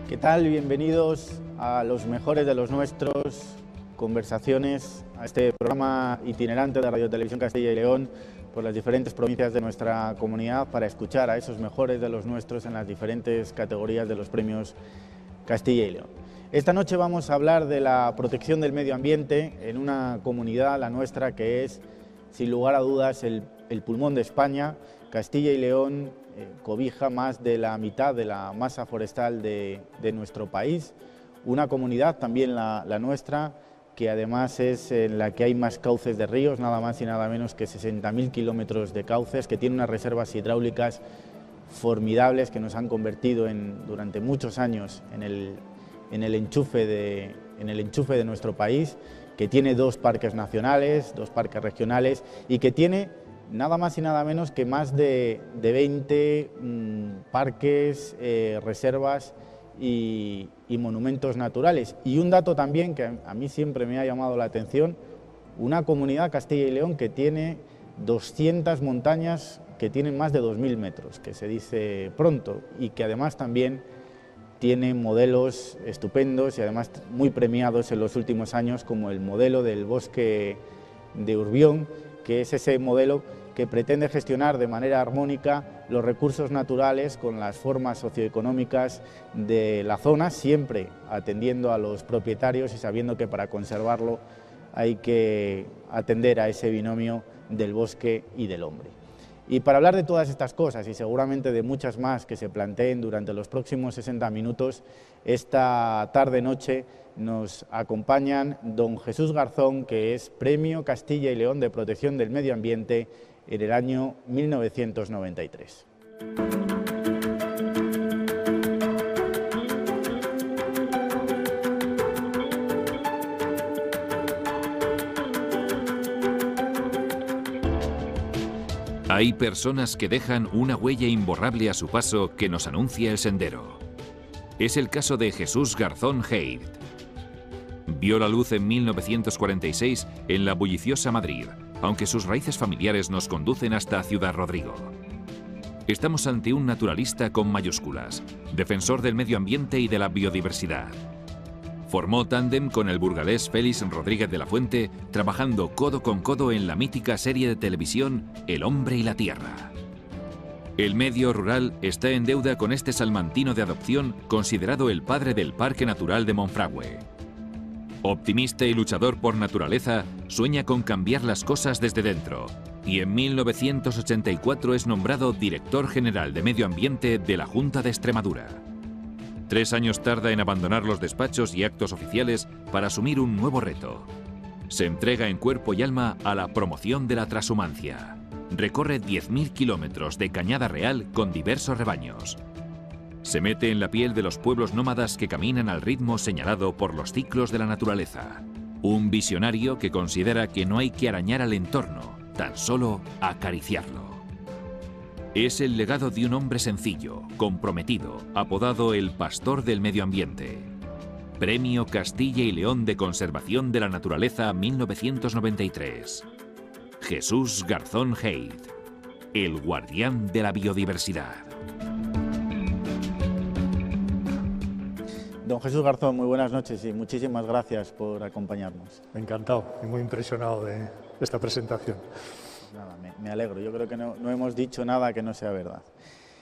¿Qué tal? Bienvenidos a los mejores de los nuestros, conversaciones, a este programa itinerante de Radio Televisión Castilla y León por las diferentes provincias de nuestra comunidad para escuchar a esos mejores de los nuestros en las diferentes categorías de los premios Castilla y León. Esta noche vamos a hablar de la protección del medio ambiente en una comunidad, la nuestra, que es, sin lugar a dudas, el pulmón de España. Castilla y León cobija más de la mitad de la masa forestal de nuestro país, una comunidad, también la nuestra, que además es en la que hay más cauces de ríos, nada más y nada menos que 60.000 kilómetros de cauces, que tiene unas reservas hidráulicas formidables que nos han convertido durante muchos años en el enchufe de nuestro país, que tiene 2 parques nacionales, 2 parques regionales y que tiene nada más y nada menos que más de 20 parques, reservas y monumentos naturales. Y un dato también que a mí siempre me ha llamado la atención, una comunidad, Castilla y León, que tiene 200 montañas que tienen más de 2.000 metros, que se dice pronto, y que además también tiene modelos estupendos y además muy premiados en los últimos años, como el modelo del bosque de Urbión, que es ese modelo que pretende gestionar de manera armónica los recursos naturales con las formas socioeconómicas de la zona, siempre atendiendo a los propietarios y sabiendo que para conservarlo hay que atender a ese binomio del bosque y del hombre. Y para hablar de todas estas cosas y seguramente de muchas más que se planteen durante los próximos 60 minutos, esta tarde-noche nos acompañan don Jesús Garzón, que es Premio Castilla y León de Protección del Medio Ambiente en el año 1993. Hay personas que dejan una huella imborrable a su paso que nos anuncia el sendero. Es el caso de Jesús Garzón Heid. Vio la luz en 1946 en la bulliciosa Madrid, aunque sus raíces familiares nos conducen hasta Ciudad Rodrigo. Estamos ante un naturalista con mayúsculas, defensor del medio ambiente y de la biodiversidad. Formó tándem con el burgalés Félix Rodríguez de la Fuente, trabajando codo con codo en la mítica serie de televisión El hombre y la tierra. El medio rural está en deuda con este salmantino de adopción, considerado el padre del Parque Natural de Monfragüe. Optimista y luchador por naturaleza, sueña con cambiar las cosas desde dentro, y en 1984 es nombrado Director General de Medio Ambiente de la Junta de Extremadura. 3 años tarda en abandonar los despachos y actos oficiales para asumir un nuevo reto. Se entrega en cuerpo y alma a la promoción de la transhumancia. Recorre 10.000 kilómetros de cañada real con diversos rebaños. Se mete en la piel de los pueblos nómadas que caminan al ritmo señalado por los ciclos de la naturaleza. Un visionario que considera que no hay que arañar al entorno, tan solo acariciarlo. Es el legado de un hombre sencillo, comprometido, apodado el Pastor del Medio Ambiente. Premio Castilla y León de Conservación de la Naturaleza 1993. Jesús Garzón Heid, el guardián de la biodiversidad. Don Jesús Garzón, muy buenas noches y muchísimas gracias por acompañarnos. Encantado y muy impresionado de esta presentación. Nada, me alegro, yo creo que no hemos dicho nada que no sea verdad.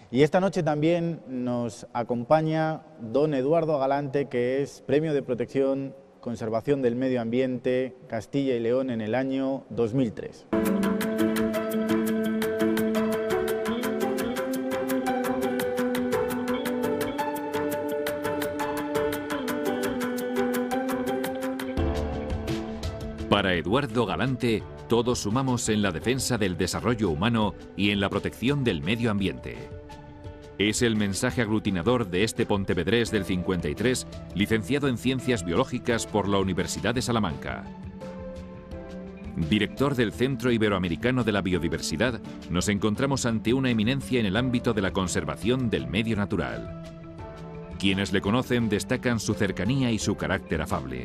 Y esta noche también nos acompaña don Eduardo Galante, que es Premio de Protección, Conservación del Medio Ambiente, Castilla y León en el año 2003. Para Eduardo Galante, todos sumamos en la defensa del desarrollo humano y en la protección del medio ambiente. Es el mensaje aglutinador de este pontevedrés del 53, licenciado en Ciencias Biológicas por la Universidad de Salamanca. Director del Centro Iberoamericano de la Biodiversidad, nos encontramos ante una eminencia en el ámbito de la conservación del medio natural. Quienes le conocen destacan su cercanía y su carácter afable.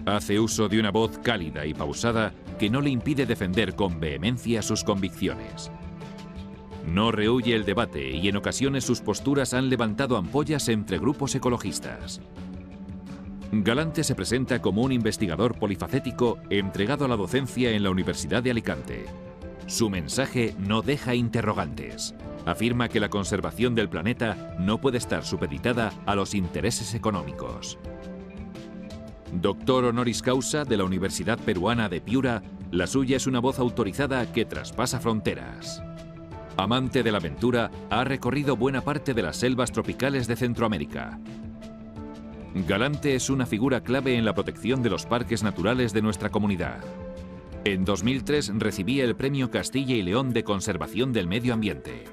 Hace uso de una voz cálida y pausada que no le impide defender con vehemencia sus convicciones. No rehúye el debate y en ocasiones sus posturas han levantado ampollas entre grupos ecologistas. Galante se presenta como un investigador polifacético entregado a la docencia en la Universidad de Alicante. Su mensaje no deja interrogantes. Afirma que la conservación del planeta no puede estar supeditada a los intereses económicos. Doctor honoris causa de la Universidad Peruana de Piura, la suya es una voz autorizada que traspasa fronteras. Amante de la aventura, ha recorrido buena parte de las selvas tropicales de Centroamérica. Galante es una figura clave en la protección de los parques naturales de nuestra comunidad. En 2003 recibía el Premio Castilla y León de Conservación del Medio Ambiente.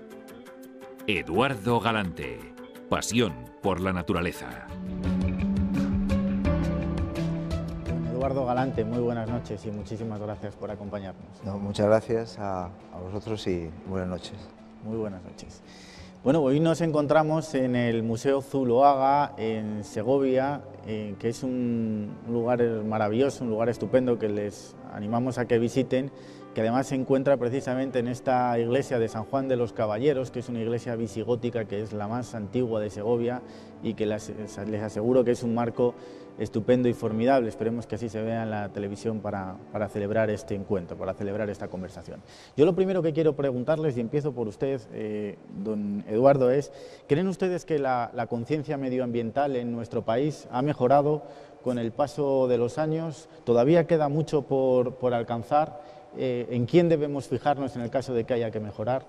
Eduardo Galante. Pasión por la naturaleza. Eduardo Galante, muy buenas noches y muchísimas gracias por acompañarnos. No, muchas gracias a vosotros y buenas noches. Muy buenas noches. Bueno, hoy nos encontramos en el Museo Zuloaga, en Segovia, que es un lugar maravilloso, un lugar estupendo que les animamos a que visiten, que además se encuentra precisamente en esta iglesia de San Juan de los Caballeros, que es una iglesia visigótica que es la más antigua de Segovia y que les aseguro que es un marco estupendo y formidable. Esperemos que así se vea en la televisión para celebrar este encuentro, para celebrar esta conversación. Yo lo primero que quiero preguntarles, y empiezo por usted, don Eduardo, es: ¿creen ustedes que la conciencia medioambiental en nuestro país ha mejorado con el paso de los años? ¿Todavía queda mucho por alcanzar? ¿En quién debemos fijarnos en el caso de que haya que mejorar?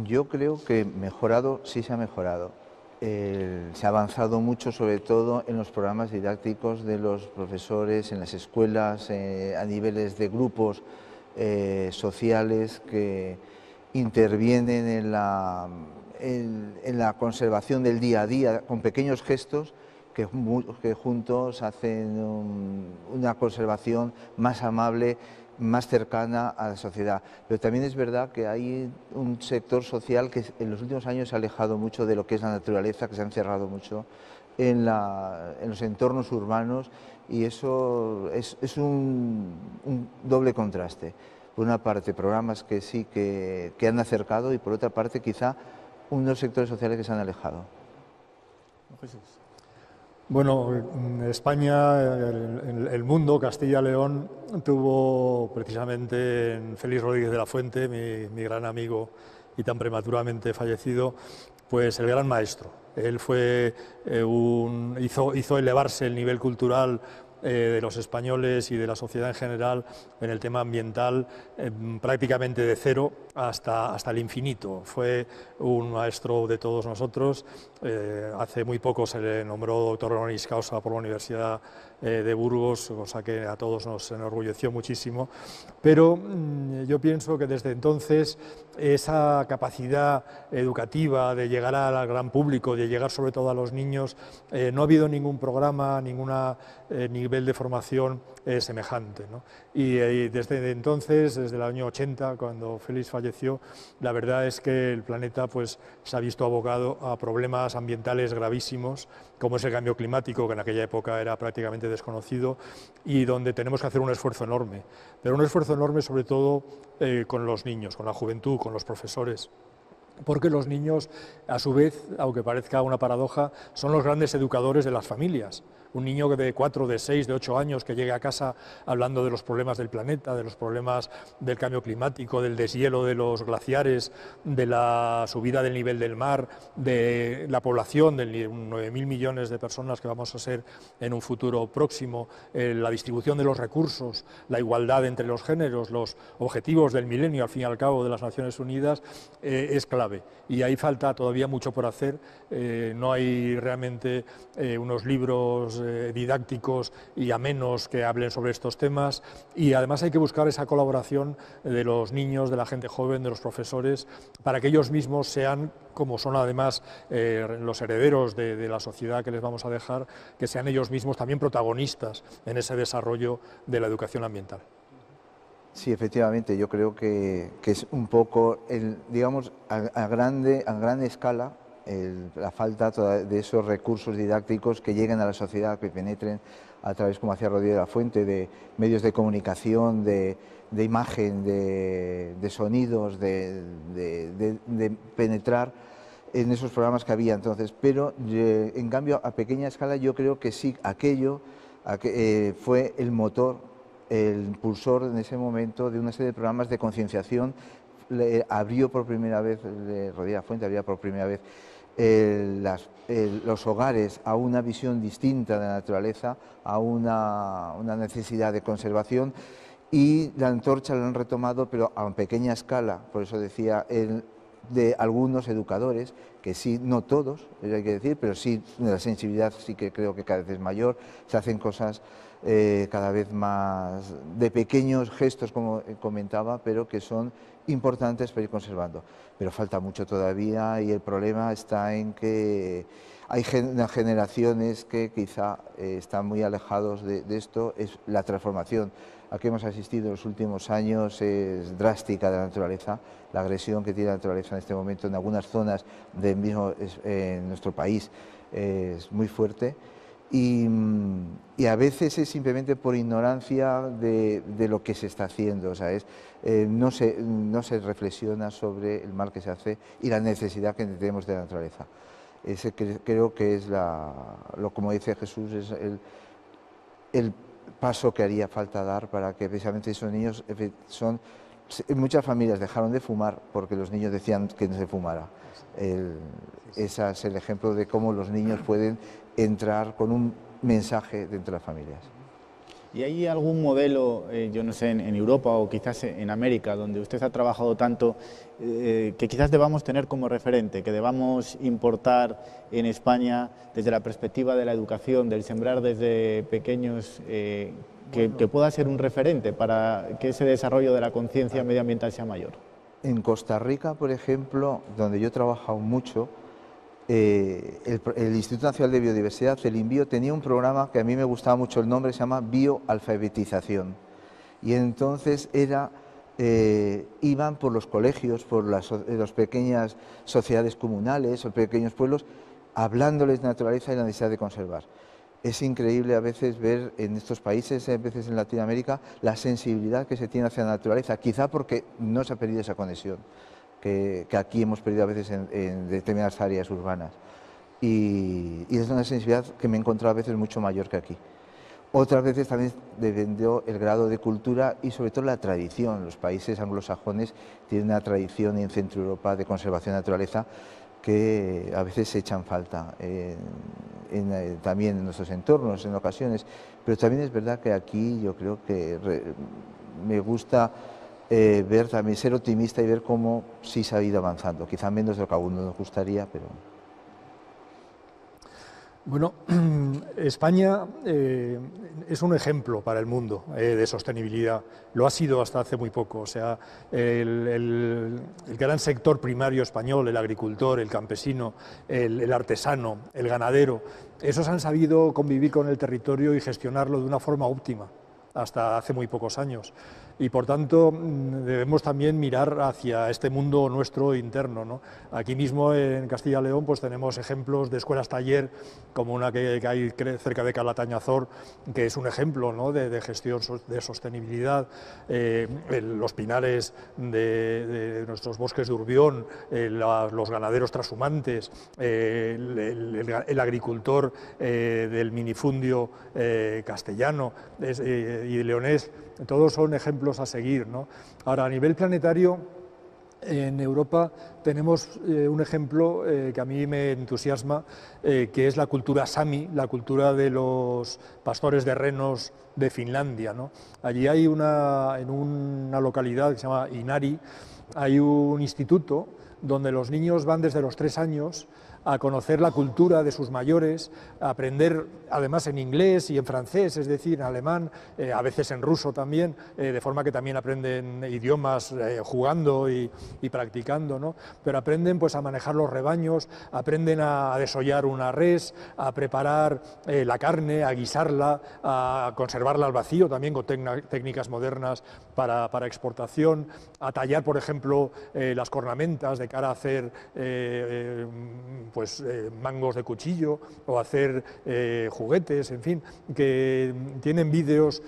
Yo creo que mejorado, sí se ha mejorado. Se ha avanzado mucho, sobre todo en los programas didácticos de los profesores, en las escuelas, a niveles de grupos sociales que intervienen en la conservación del día a día con pequeños gestos que juntos hacen una conservación más amable, más cercana a la sociedad. Pero también es verdad que hay un sector social que en los últimos años se ha alejado mucho de lo que es la naturaleza, que se ha encerrado mucho en los entornos urbanos, y eso es un doble contraste. Por una parte, programas que sí que han acercado, y por otra parte, quizá unos sectores sociales que se han alejado. Jesús. Bueno, en España, el mundo, Castilla y León, tuvo precisamente en Félix Rodríguez de la Fuente, mi gran amigo y tan prematuramente fallecido, pues el gran maestro. Él fue hizo elevarse el nivel cultural de los españoles y de la sociedad en general en el tema ambiental prácticamente de cero hasta el infinito. Fue un maestro de todos nosotros. Hace muy poco se le nombró doctor honoris causa por la Universidad de Burgos, cosa que a todos nos enorgulleció muchísimo, pero yo pienso que desde entonces esa capacidad educativa de llegar al gran público, de llegar sobre todo a los niños, no ha habido ningún programa, ningún nivel de formación semejante, ¿no? Y desde entonces, desde el año 80, cuando Félix falleció, la verdad es que el planeta pues, se ha visto abocado a problemas ambientales gravísimos, como es el cambio climático, que en aquella época era prácticamente desconocido, y donde tenemos que hacer un esfuerzo enorme, pero un esfuerzo enorme sobre todo con los niños, con la juventud, con los profesores. Porque los niños, a su vez, aunque parezca una paradoja, son los grandes educadores de las familias. Un niño de 4, de 6, de 8 años que llegue a casa hablando de los problemas del planeta, de los problemas del cambio climático, del deshielo de los glaciares, de la subida del nivel del mar, de la población, de 9.000 millones de personas que vamos a ser en un futuro próximo, la distribución de los recursos, la igualdad entre los géneros, los objetivos del milenio, al fin y al cabo, de las Naciones Unidas, es clave. Y ahí falta todavía mucho por hacer. No hay realmente unos libros didácticos y amenos que hablen sobre estos temas, y además hay que buscar esa colaboración de los niños, de la gente joven, de los profesores, para que ellos mismos sean, como son además los herederos de la sociedad que les vamos a dejar, que sean ellos mismos también protagonistas en ese desarrollo de la educación ambiental. Sí, efectivamente, yo creo que es un poco, digamos, a gran escala, la falta de esos recursos didácticos que lleguen a la sociedad, que penetren a través, como hacía Rodríguez de la Fuente, de medios de comunicación, de imagen, de sonidos, de penetrar en esos programas que había entonces. Pero en cambio, a pequeña escala, yo creo que sí, aquello fue el motor, el impulsor en ese momento de una serie de programas de concienciación. Abrió por primera vez, Rodríguez de la Fuente abrió por primera vez los hogares a una visión distinta de la naturaleza, a una necesidad de conservación, y la antorcha la han retomado, pero a pequeña escala. Por eso decía, de algunos educadores, que sí, no todos, hay que decir, pero sí, la sensibilidad sí que creo que cada vez es mayor, se hacen cosas cada vez más de pequeños gestos, como comentaba, pero que son importantes para ir conservando. Pero falta mucho todavía, y el problema está en que hay generaciones que quizá están muy alejados de esto. Es la transformación a que hemos asistido en los últimos años es drástica de la naturaleza. La agresión que tiene la naturaleza en este momento en algunas zonas en nuestro país es muy fuerte. Y a veces es simplemente por ignorancia de lo que se está haciendo, o sea, no se reflexiona sobre el mal que se hace y la necesidad que tenemos de la naturaleza. Ese creo que es como dice Jesús, es el paso que haría falta dar para que precisamente esos niños muchas familias dejaron de fumar porque los niños decían que no se fumara. Ese es el ejemplo de cómo los niños pueden entrar con un mensaje dentro de las familias. ¿Y hay algún modelo, yo no sé, en Europa o quizás en América, donde usted ha trabajado tanto, que quizás debamos tener como referente, que debamos importar en España desde la perspectiva de la educación, del sembrar desde pequeños, que pueda ser un referente para que ese desarrollo de la conciencia medioambiental sea mayor? En Costa Rica, por ejemplo, donde yo he trabajado mucho, el Instituto Nacional de Biodiversidad, el INBio, tenía un programa que a mí me gustaba mucho el nombre, se llama bioalfabetización. Y entonces iban por los colegios, por las pequeñas sociedades comunales o pequeños pueblos, hablándoles de naturaleza y la necesidad de conservar. Es increíble a veces ver en estos países, a veces en Latinoamérica, la sensibilidad que se tiene hacia la naturaleza, quizá porque no se ha perdido esa conexión que aquí hemos perdido a veces en determinadas áreas urbanas. Y es una sensibilidad que me he encontrado a veces mucho mayor que aquí. Otras veces también dependió el grado de cultura y sobre todo la tradición. Los países anglosajones tienen una tradición en Centro Europa de conservación de la naturaleza que a veces se echan falta también en nuestros entornos en ocasiones, pero también es verdad que aquí yo creo que me gusta ver también, ser optimista y ver cómo sí se ha ido avanzando, quizá menos de lo que a uno nos gustaría, pero... Bueno, España es un ejemplo para el mundo de sostenibilidad. Lo ha sido hasta hace muy poco. O sea, el gran sector primario español, el agricultor, el campesino, el artesano, el ganadero, esos han sabido convivir con el territorio y gestionarlo de una forma óptima hasta hace muy pocos años. Y por tanto debemos también mirar hacia este mundo nuestro interno, ¿no? Aquí mismo en Castilla y León pues tenemos ejemplos de escuelas taller, como una que hay cerca de Calatañazor, que es un ejemplo, ¿no?, de gestión de sostenibilidad, los pinares de nuestros bosques de Urbión, los ganaderos trashumantes, el agricultor del minifundio castellano y leonés. Todos son ejemplos a seguir, ¿no? Ahora, a nivel planetario, en Europa tenemos un ejemplo que a mí me entusiasma, que es la cultura Sami, la cultura de los pastores de renos de Finlandia, ¿no? Allí hay en una localidad que se llama Inari, hay un instituto donde los niños van desde los 3 años a conocer la cultura de sus mayores, a aprender además en inglés y en francés, es decir, en alemán, a veces en ruso también, de forma que también aprenden idiomas jugando y practicando, ¿no? Pero aprenden pues a manejar los rebaños, aprenden a desollar una res, a preparar la carne, a guisarla, a conservarla al vacío, también con técnicas modernas para exportación, a tallar, por ejemplo, las cornamentas de cara a hacer pues mangos de cuchillo o hacer juguetes, en fin, que tienen vídeos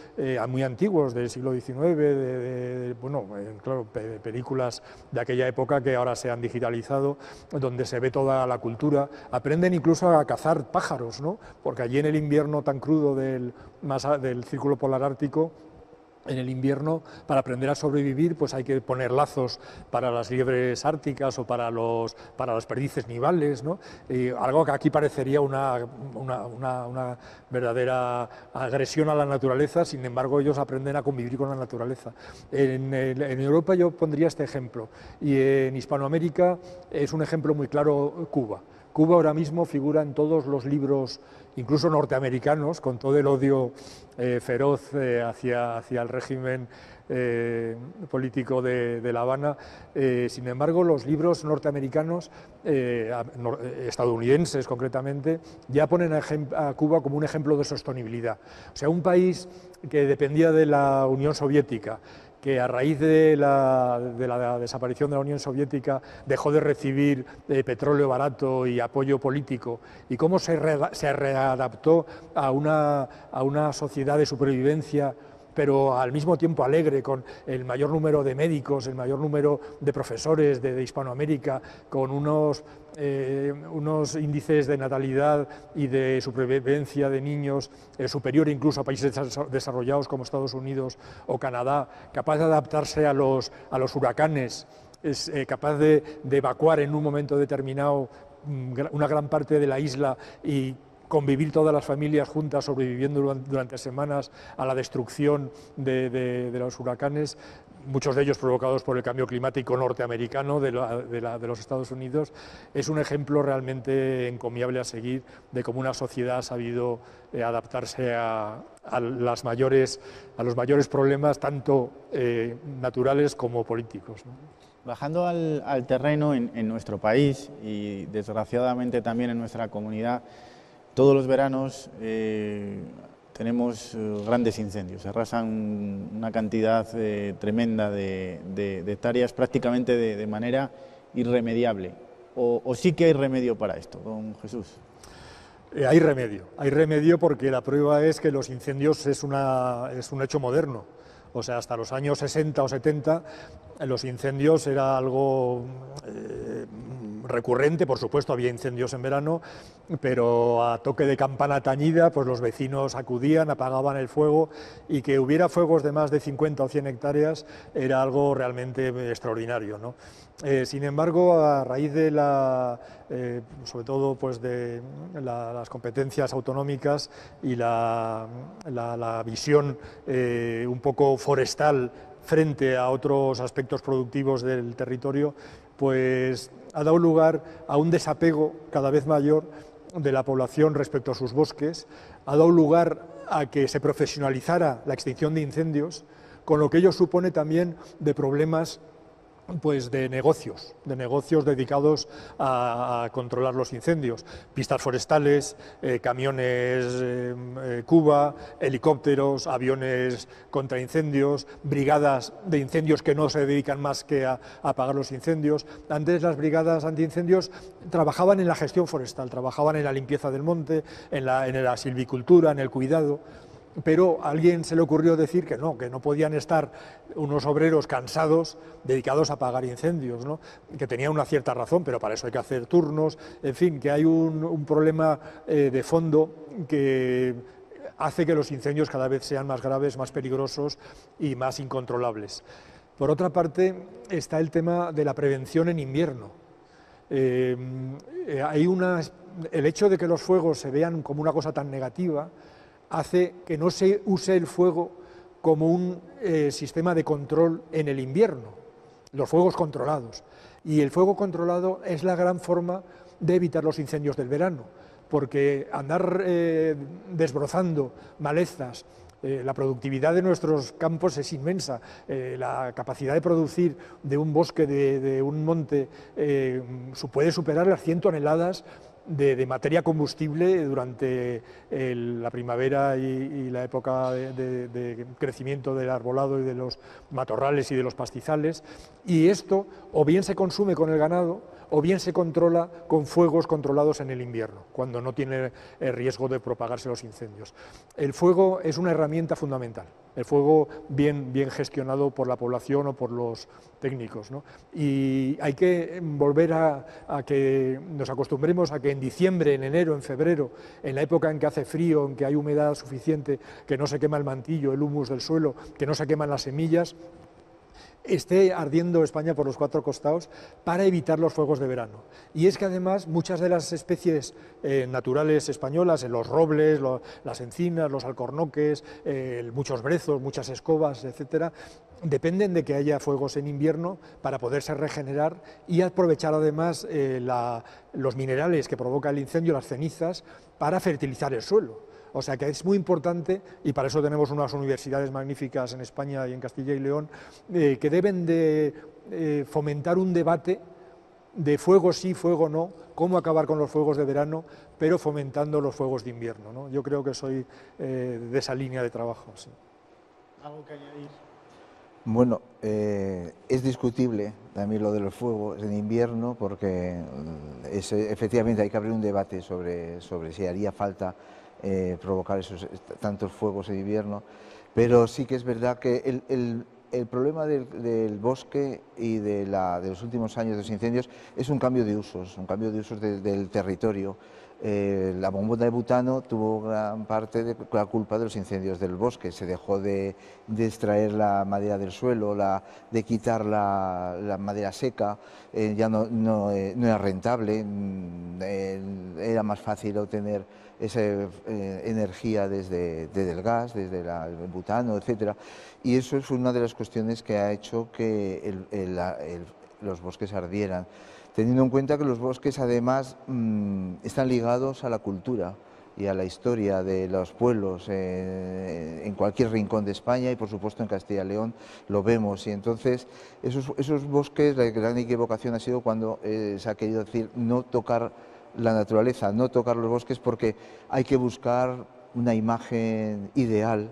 muy antiguos del siglo XIX, bueno, claro, películas de aquella época que ahora se han digitalizado, donde se ve toda la cultura. Aprenden incluso a cazar pájaros, ¿no? Porque allí en el invierno tan crudo del Círculo Polar Ártico, en el invierno, para aprender a sobrevivir, pues hay que poner lazos para las liebres árticas o para las perdices nivales, ¿no? Y algo que aquí parecería una verdadera agresión a la naturaleza. Sin embargo, ellos aprenden a convivir con la naturaleza. En Europa yo pondría este ejemplo, y en Hispanoamérica es un ejemplo muy claro Cuba. Cuba ahora mismo figura en todos los libros, incluso norteamericanos, con todo el odio feroz hacia el régimen político de La Habana. Sin embargo, los libros norteamericanos, estadounidenses concretamente, ya ponen a Cuba como un ejemplo de sostenibilidad. O sea, un país que dependía de la Unión Soviética, que a raíz de la desaparición de la Unión Soviética dejó de recibir petróleo barato y apoyo político, y cómo se readaptó a una sociedad de supervivencia, pero al mismo tiempo alegre, con el mayor número de médicos, el mayor número de profesores de Hispanoamérica, con unos índices de natalidad y de supervivencia de niños superior incluso a países desarrollados como Estados Unidos o Canadá, capaz de adaptarse a los huracanes, es capaz de evacuar en un momento determinado una gran parte de la isla y convivir todas las familias juntas, sobreviviendo durante semanas a la destrucción de los huracanes, muchos de ellos provocados por el cambio climático norteamericano de los Estados Unidos. Es un ejemplo realmente encomiable a seguir de cómo una sociedad ha sabido adaptarse a los mayores problemas, tanto naturales como políticos, ¿no? Bajando al terreno en nuestro país y desgraciadamente también en nuestra comunidad, todos los veranos tenemos grandes incendios, se arrasan una cantidad tremenda de hectáreas prácticamente de manera irremediable. ¿O sí que hay remedio para esto, don Jesús? Hay remedio porque la prueba es que los incendios es un hecho moderno. O sea, hasta los años 60 o 70 los incendios era algo recurrente. Por supuesto había incendios en verano, pero a toque de campana tañida pues los vecinos acudían, apagaban el fuego, y que hubiera fuegos de más de 50 o 100 hectáreas era algo realmente extraordinario, ¿no? Sin embargo, a raíz de sobre todo pues de las competencias autonómicas y la visión un poco forestal frente a otros aspectos productivos del territorio, pues ha dado lugar a un desapego cada vez mayor de la población respecto a sus bosques, ha dado lugar a que se profesionalizara la extinción de incendios, con lo que ello supone también de problemas pues de negocios dedicados a controlar los incendios, pistas forestales, camiones Cuba, helicópteros, aviones contra incendios, brigadas de incendios que no se dedican más que a apagar los incendios. Antes las brigadas antiincendios trabajaban en la gestión forestal, trabajaban en la limpieza del monte, en la silvicultura, en el cuidado. Pero a alguien se le ocurrió decir que no podían estar unos obreros cansados dedicados a apagar incendios, ¿no? Que tenía una cierta razón, pero para eso hay que hacer turnos, en fin, que hay un problema de fondo que hace que los incendios cada vez sean más graves, más peligrosos y más incontrolables. Por otra parte, está el tema de la prevención en invierno. El hecho de que los fuegos se vean como una cosa tan negativa hace que no se use el fuego como un sistema de control en el invierno, los fuegos controlados. Y el fuego controlado es la gran forma de evitar los incendios del verano, porque andar desbrozando malezas, la productividad de nuestros campos es inmensa, la capacidad de producir de un bosque, de un monte, puede superar las 100 toneladas de materia combustible durante la primavera y la época de crecimiento del arbolado y de los matorrales y de los pastizales, y esto o bien se consume con el ganado o bien se controla con fuegos controlados en el invierno, cuando no tiene riesgo de propagarse los incendios. El fuego es una herramienta fundamental, el fuego bien gestionado por la población o por los técnicos, ¿no? Y hay que volver a que nos acostumbremos a que en diciembre, en enero, en febrero, en la época en que hace frío, en que hay humedad suficiente, que no se quema el mantillo, el humus del suelo, que no se queman las semillas, esté ardiendo España por los 4 costados para evitar los fuegos de verano. Y es que además muchas de las especies naturales españolas, los robles, las encinas, los alcornoques, muchos brezos, muchas escobas, etcétera, dependen de que haya fuegos en invierno para poderse regenerar y aprovechar además los minerales que provoca el incendio, las cenizas, para fertilizar el suelo. O sea que es muy importante, y para eso tenemos unas universidades magníficas en España y en Castilla y León, que deben de fomentar un debate de fuego sí, fuego no, cómo acabar con los fuegos de verano, pero fomentando los fuegos de invierno, ¿no? Yo creo que soy de esa línea de trabajo. Sí. ¿Algo que añadir? Bueno, es discutible también lo de los fuegos en invierno, porque efectivamente hay que abrir un debate sobre si haría falta provocar tantos fuegos en invierno, pero sí que es verdad que el problema del bosque y de los últimos años de los incendios es un cambio de usos, del territorio. La bombona de butano tuvo gran parte de la culpa de los incendios del bosque. Se dejó de extraer la madera del suelo, de quitar la madera seca, ya no era rentable, era más fácil obtener esa energía desde el gas, desde el butano, etc. Y eso es una de las cuestiones que ha hecho que los bosques ardieran, teniendo en cuenta que los bosques además están ligados a la cultura y a la historia de los pueblos en cualquier rincón de España, y por supuesto en Castilla y León lo vemos. Y entonces esos bosques, la gran equivocación ha sido cuando se ha querido decir no tocar la naturaleza, no tocar los bosques, porque hay que buscar una imagen ideal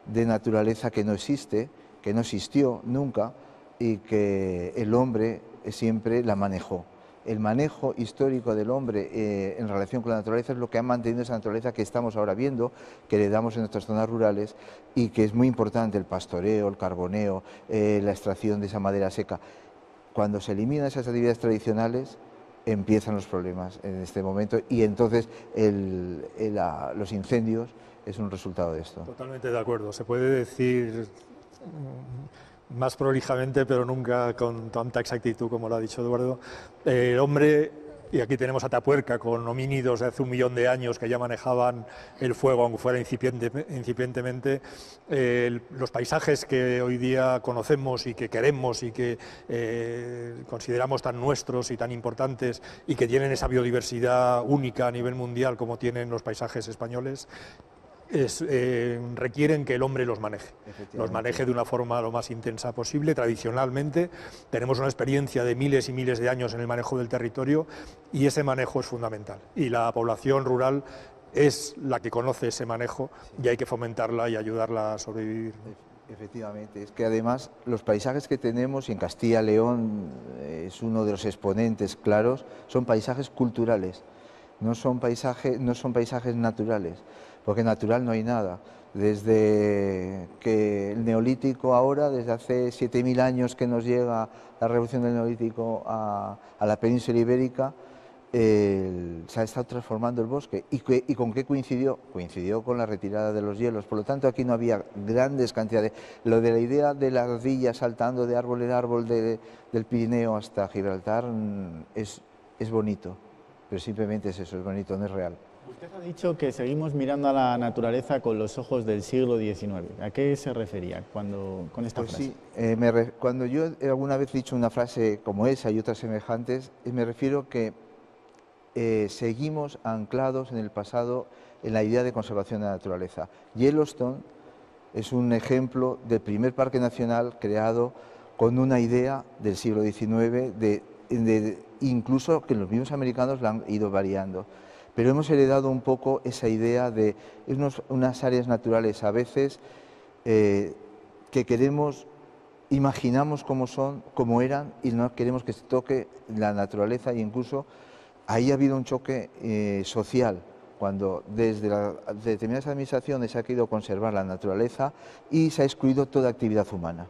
de naturaleza que no existe, que no existió nunca, y que el hombre siempre la manejó. El manejo histórico del hombre en relación con la naturaleza es lo que ha mantenido esa naturaleza que estamos ahora viendo, que le damos en nuestras zonas rurales, y que es muy importante: el pastoreo, el carboneo, la extracción de esa madera seca. Cuando se eliminan esas actividades tradicionales, empiezan los problemas en este momento, y entonces los incendios es un resultado de esto. Totalmente de acuerdo. Se puede decir más prolijamente, pero nunca con tanta exactitud como lo ha dicho Eduardo. El hombre, y aquí tenemos a Atapuerca con homínidos de hace 1 millón de años que ya manejaban el fuego, aunque fuera incipientemente, los paisajes que hoy día conocemos y que queremos y que consideramos tan nuestros y tan importantes, y que tienen esa biodiversidad única a nivel mundial como tienen los paisajes españoles, requieren que el hombre los maneje de una forma lo más intensa posible. Tradicionalmente tenemos una experiencia de miles y miles de años en el manejo del territorio, y ese manejo es fundamental, y la población rural es la que conoce ese manejo, y hay que fomentarla y ayudarla a sobrevivir. Efectivamente, es que además los paisajes que tenemos, y en Castilla y León es uno de los exponentes claros, son paisajes culturales, no son paisajes naturales, porque natural no hay nada. Desde que el Neolítico ahora, desde hace 7000 años que nos llega la revolución del Neolítico a la península ibérica, se ha estado transformando el bosque. ¿Y con qué coincidió? Coincidió con la retirada de los hielos. Por lo tanto, aquí no había grandes cantidades. Lo de la idea de la ardilla saltando de árbol en árbol del Pirineo hasta Gibraltar es bonito, pero simplemente es eso, es bonito, no es real. Usted ha dicho que seguimos mirando a la naturaleza con los ojos del siglo XIX. ¿A qué se refería con esta frase? Sí, cuando yo alguna vez he dicho una frase como esa y otras semejantes, me refiero que seguimos anclados en el pasado en la idea de conservación de la naturaleza. Yellowstone es un ejemplo del primer parque nacional creado con una idea del siglo XIX de incluso que los mismos americanos la han ido variando. Pero hemos heredado un poco esa idea de unas áreas naturales a veces que queremos, imaginamos cómo son, cómo eran, y no queremos que se toque la naturaleza, e incluso ahí ha habido un choque social, cuando desde determinadas administraciones se ha querido conservar la naturaleza y se ha excluido toda actividad humana.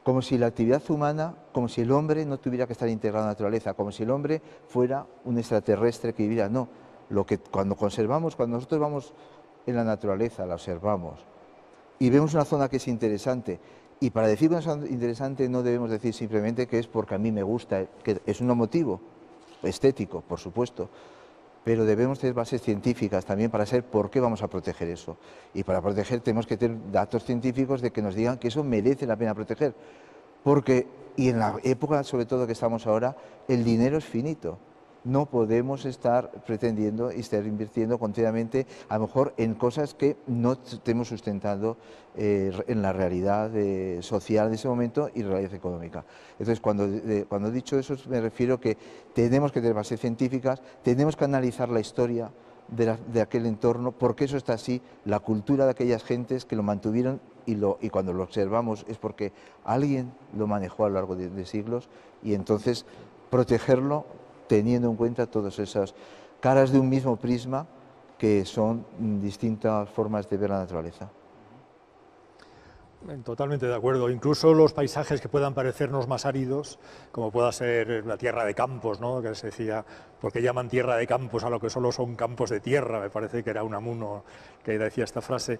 Como si la actividad humana, como si el hombre no tuviera que estar integrado en la naturaleza, como si el hombre fuera un extraterrestre que viviera. No, cuando conservamos, cuando nosotros vamos en la naturaleza, la observamos y vemos una zona que es interesante, y para decir que es interesante no debemos decir simplemente que es porque a mí me gusta, que es un motivo estético, por supuesto, pero debemos tener bases científicas también para saber por qué vamos a proteger eso. Y para proteger tenemos que tener datos científicos de que nos digan que eso merece la pena proteger. Porque, y en la época sobre todo que estamos ahora, el dinero es finito. No podemos estar pretendiendo y estar invirtiendo continuamente, a lo mejor en cosas que no estemos sustentando en la realidad social de ese momento y realidad económica. Entonces, cuando he dicho eso, me refiero que tenemos que tener bases científicas, tenemos que analizar la historia de aquel entorno, por qué eso está así, la cultura de aquellas gentes que lo mantuvieron, y cuando lo observamos es porque alguien lo manejó a lo largo de siglos, y entonces protegerlo teniendo en cuenta todas esas caras de un mismo prisma que son distintas formas de ver la naturaleza. Totalmente de acuerdo. Incluso los paisajes que puedan parecernos más áridos, como pueda ser la tierra de campos, ¿no?, que se decía, porque llaman tierra de campos a lo que solo son campos de tierra, me parece que era Unamuno que decía esta frase,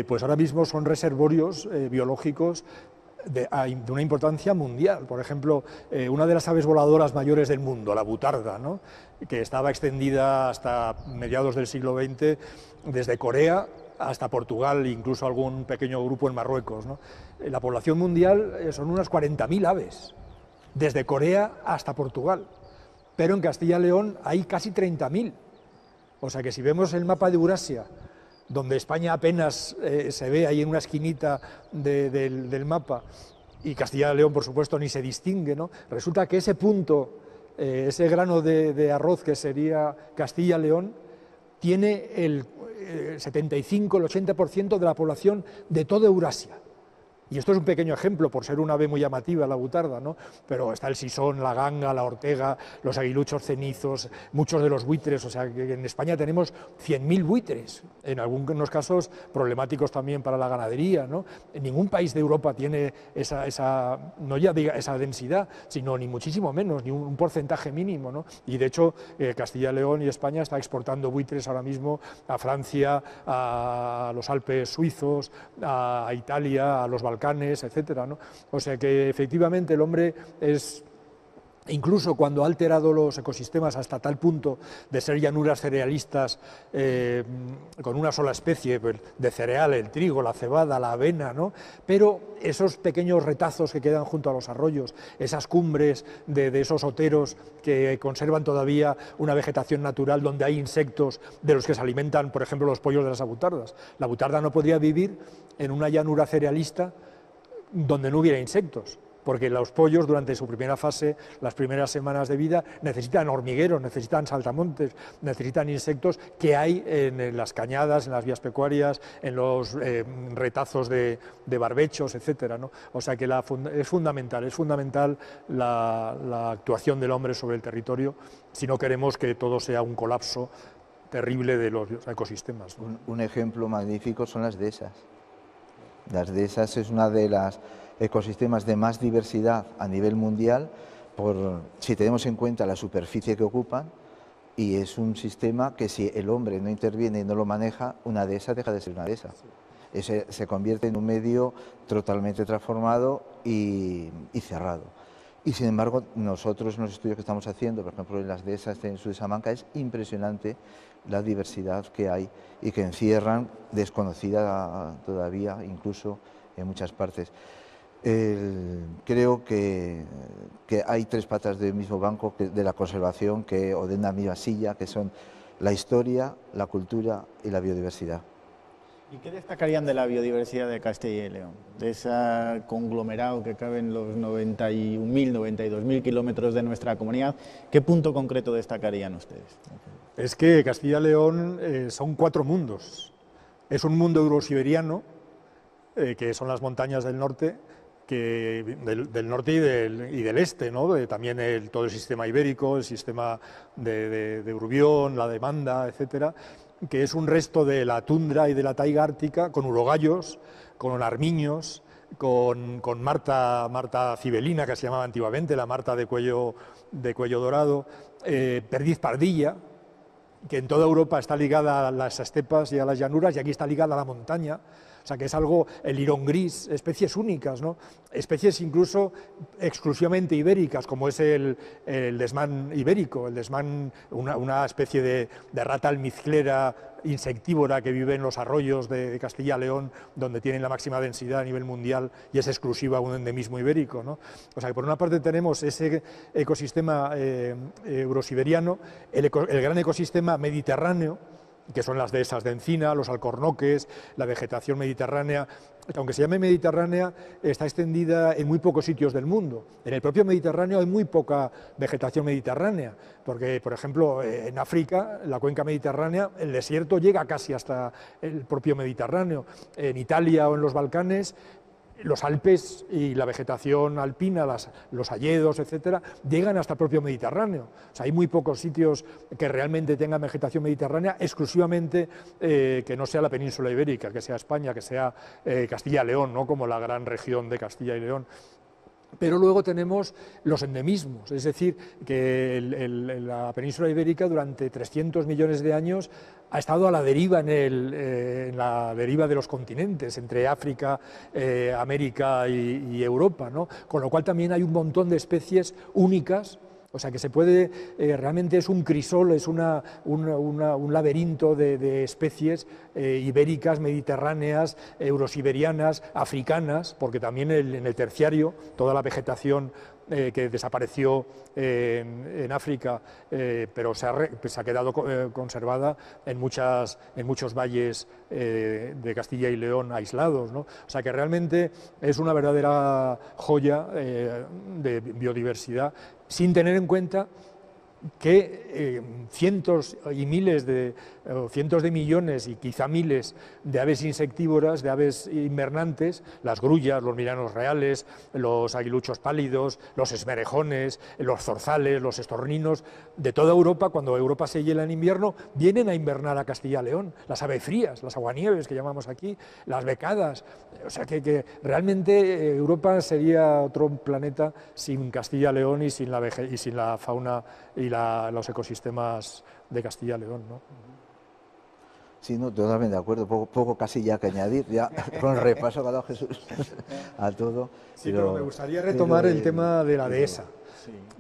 pues ahora mismo son reservorios biológicos de una importancia mundial. Por ejemplo, una de las aves voladoras mayores del mundo, la butarda, ¿no?, que estaba extendida hasta mediados del siglo XX desde Corea hasta Portugal, incluso algún pequeño grupo en Marruecos, ¿no? La población mundial son unas 40.000 aves, desde Corea hasta Portugal, pero en Castilla y León hay casi 30.000. O sea que si vemos el mapa de Eurasia, donde España apenas se ve ahí en una esquinita del mapa, y Castilla y León, por supuesto, ni se distingue, ¿no? Resulta que ese punto, ese grano de arroz que sería Castilla y León, tiene el 75, el 80% de la población de toda Eurasia. Y esto es un pequeño ejemplo, por ser una ave muy llamativa, la butarda, ¿no? Pero está el sisón, la ganga, la ortega, los aguiluchos cenizos, muchos de los buitres. O sea, que en España tenemos 100.000 buitres, en algunos casos problemáticos también para la ganadería, ¿no? En ningún país de Europa tiene no ya diga esa densidad, sino ni muchísimo menos, ni un porcentaje mínimo, ¿no? Y de hecho, Castilla y León y España está exportando buitres ahora mismo a Francia, a los Alpes suizos, a Italia, a los Balcanes, etcétera, ¿no? O sea que efectivamente el hombre es, incluso cuando ha alterado los ecosistemas hasta tal punto de ser llanuras cerealistas con una sola especie de cereal, el trigo, la cebada, la avena, ¿no? Pero esos pequeños retazos que quedan junto a los arroyos, esas cumbres de esos oteros que conservan todavía una vegetación natural donde hay insectos de los que se alimentan, por ejemplo, los pollos de las abutardas. La abutarda no podría vivir en una llanura cerealista donde no hubiera insectos, porque los pollos durante su primera fase, las primeras semanas de vida, necesitan hormigueros, necesitan saltamontes, necesitan insectos que hay en las cañadas, en las vías pecuarias, en los retazos de barbechos, etcétera, ¿no? O sea que es fundamental la actuación del hombre sobre el territorio si no queremos que todo sea un colapso terrible de los ecosistemas, ¿no? Un ejemplo magnífico son las dehesas. Las dehesas es una de las ecosistemas de más diversidad a nivel mundial, si tenemos en cuenta la superficie que ocupan, y es un sistema que si el hombre no interviene y no lo maneja, una dehesa deja de ser una dehesa. Se convierte en un medio totalmente transformado y cerrado. Y sin embargo, nosotros en los estudios que estamos haciendo, por ejemplo en las dehesas en Sur de Salamanca, es impresionante la diversidad que hay y que encierran, desconocida todavía, incluso en muchas partes. Creo que hay tres patas del mismo banco de la conservación o de una misma silla, que son la historia, la cultura y la biodiversidad. ¿Y qué destacarían de la biodiversidad de Castilla y León? De ese conglomerado que cabe en los 91.000, 92.000 kilómetros de nuestra comunidad, ¿qué punto concreto destacarían ustedes? Es que Castilla y León son 4 mundos. Es un mundo eurosiberiano, que son las montañas del norte, del norte y del este, ¿no? También todo el sistema ibérico, el sistema de Urbión, la demanda, etcétera, que es un resto de la tundra y de la taiga ártica, con urogallos, con armiños, con marta cibelina, que se llamaba antiguamente, la marta de cuello dorado, perdiz pardilla, que en toda Europa está ligada a las estepas y a las llanuras, y aquí está ligada a la montaña. O sea, que es algo, el lirón gris, especies únicas, ¿no? Especies incluso exclusivamente ibéricas, como es el desmán ibérico, el desmán, una especie de rata almizclera insectívora que vive en los arroyos de Castilla y León, donde tienen la máxima densidad a nivel mundial y es exclusiva un endemismo ibérico, ¿no? O sea, que por una parte tenemos ese ecosistema eurosiberiano, el gran ecosistema mediterráneo, que son las dehesas de encina, los alcornoques, la vegetación mediterránea, que aunque se llame mediterránea, está extendida en muy pocos sitios del mundo. En el propio Mediterráneo hay muy poca vegetación mediterránea, porque, por ejemplo, en África, la cuenca mediterránea, el desierto llega casi hasta el propio Mediterráneo. En Italia o en los Balcanes, los Alpes y la vegetación alpina, los hayedos, etcétera, llegan hasta el propio Mediterráneo. O sea, hay muy pocos sitios que realmente tengan vegetación mediterránea, exclusivamente que no sea la península ibérica, que sea España, que sea Castilla y León, ¿no? Como la gran región de Castilla y León. Pero luego tenemos los endemismos, es decir, que la península ibérica durante 300 millones de años ha estado a la deriva en la deriva de los continentes, entre África, América y Europa, ¿no? Con lo cual también hay un montón de especies únicas. O sea, que se puede, realmente es un crisol, es un laberinto de especies ibéricas, mediterráneas, eurosiberianas, africanas, porque también en el terciario toda la vegetación que desapareció en África, pero se ha quedado conservada en muchos valles de Castilla y León aislados, ¿no? O sea, que realmente es una verdadera joya de biodiversidad, sin tener en cuenta que cientos y miles cientos de millones y quizá miles de aves insectívoras, de aves invernantes, las grullas, los miranos reales, los aguiluchos pálidos, los esmerejones, los zorzales, los estorninos, de toda Europa, cuando Europa se hiela en invierno, vienen a invernar a Castilla y León, las aves-frías, las aguanieves que llamamos aquí, las becadas. O sea que realmente Europa sería otro planeta sin Castilla y León y sin la fauna y los ecosistemas de Castilla y León, ¿no? Sí, no, totalmente de acuerdo, poco casi ya que añadir, ya con el repaso que ha dado Jesús a todo. Sí, pero me gustaría retomar el tema de la dehesa,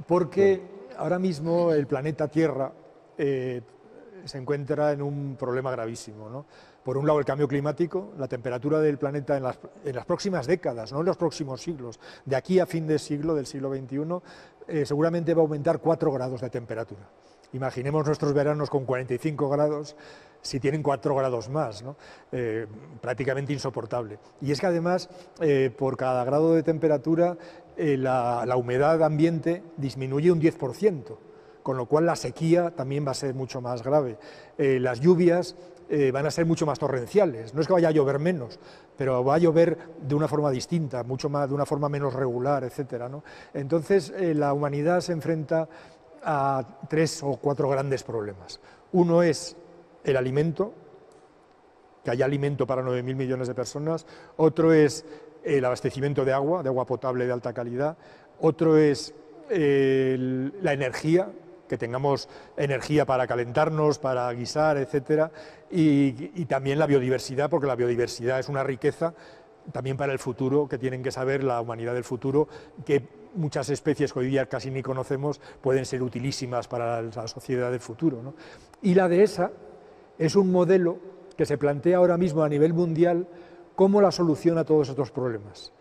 porque ahora mismo el planeta Tierra se encuentra en un problema gravísimo, ¿no? Por un lado, el cambio climático, la temperatura del planeta en las próximas décadas, no en los próximos siglos, de aquí a fin de siglo, del siglo XXI, seguramente va a aumentar 4 grados de temperatura. Imaginemos nuestros veranos con 45 grados, si tienen 4 grados más, ¿no? Prácticamente insoportable. Y es que además, por cada grado de temperatura, la humedad ambiente disminuye un 10%, con lo cual la sequía también va a ser mucho más grave. Las lluvias van a ser mucho más torrenciales. No es que vaya a llover menos, pero va a llover de una forma distinta, mucho más, de una forma menos regular, etcétera, ¿no? Entonces, la humanidad se enfrenta a 3 o 4 grandes problemas. Uno es el alimento, que haya alimento para 9.000 millones de personas. Otro es el abastecimiento de agua potable de alta calidad. Otro es la energía, que tengamos energía para calentarnos, para guisar, etcétera. Y también la biodiversidad, porque la biodiversidad es una riqueza también para el futuro, que tienen que saber la humanidad del futuro, que muchas especies que hoy día casi ni conocemos pueden ser utilísimas para la sociedad del futuro, ¿no? Y la dehesa es un modelo que se plantea ahora mismo a nivel mundial como la solución a todos estos problemas.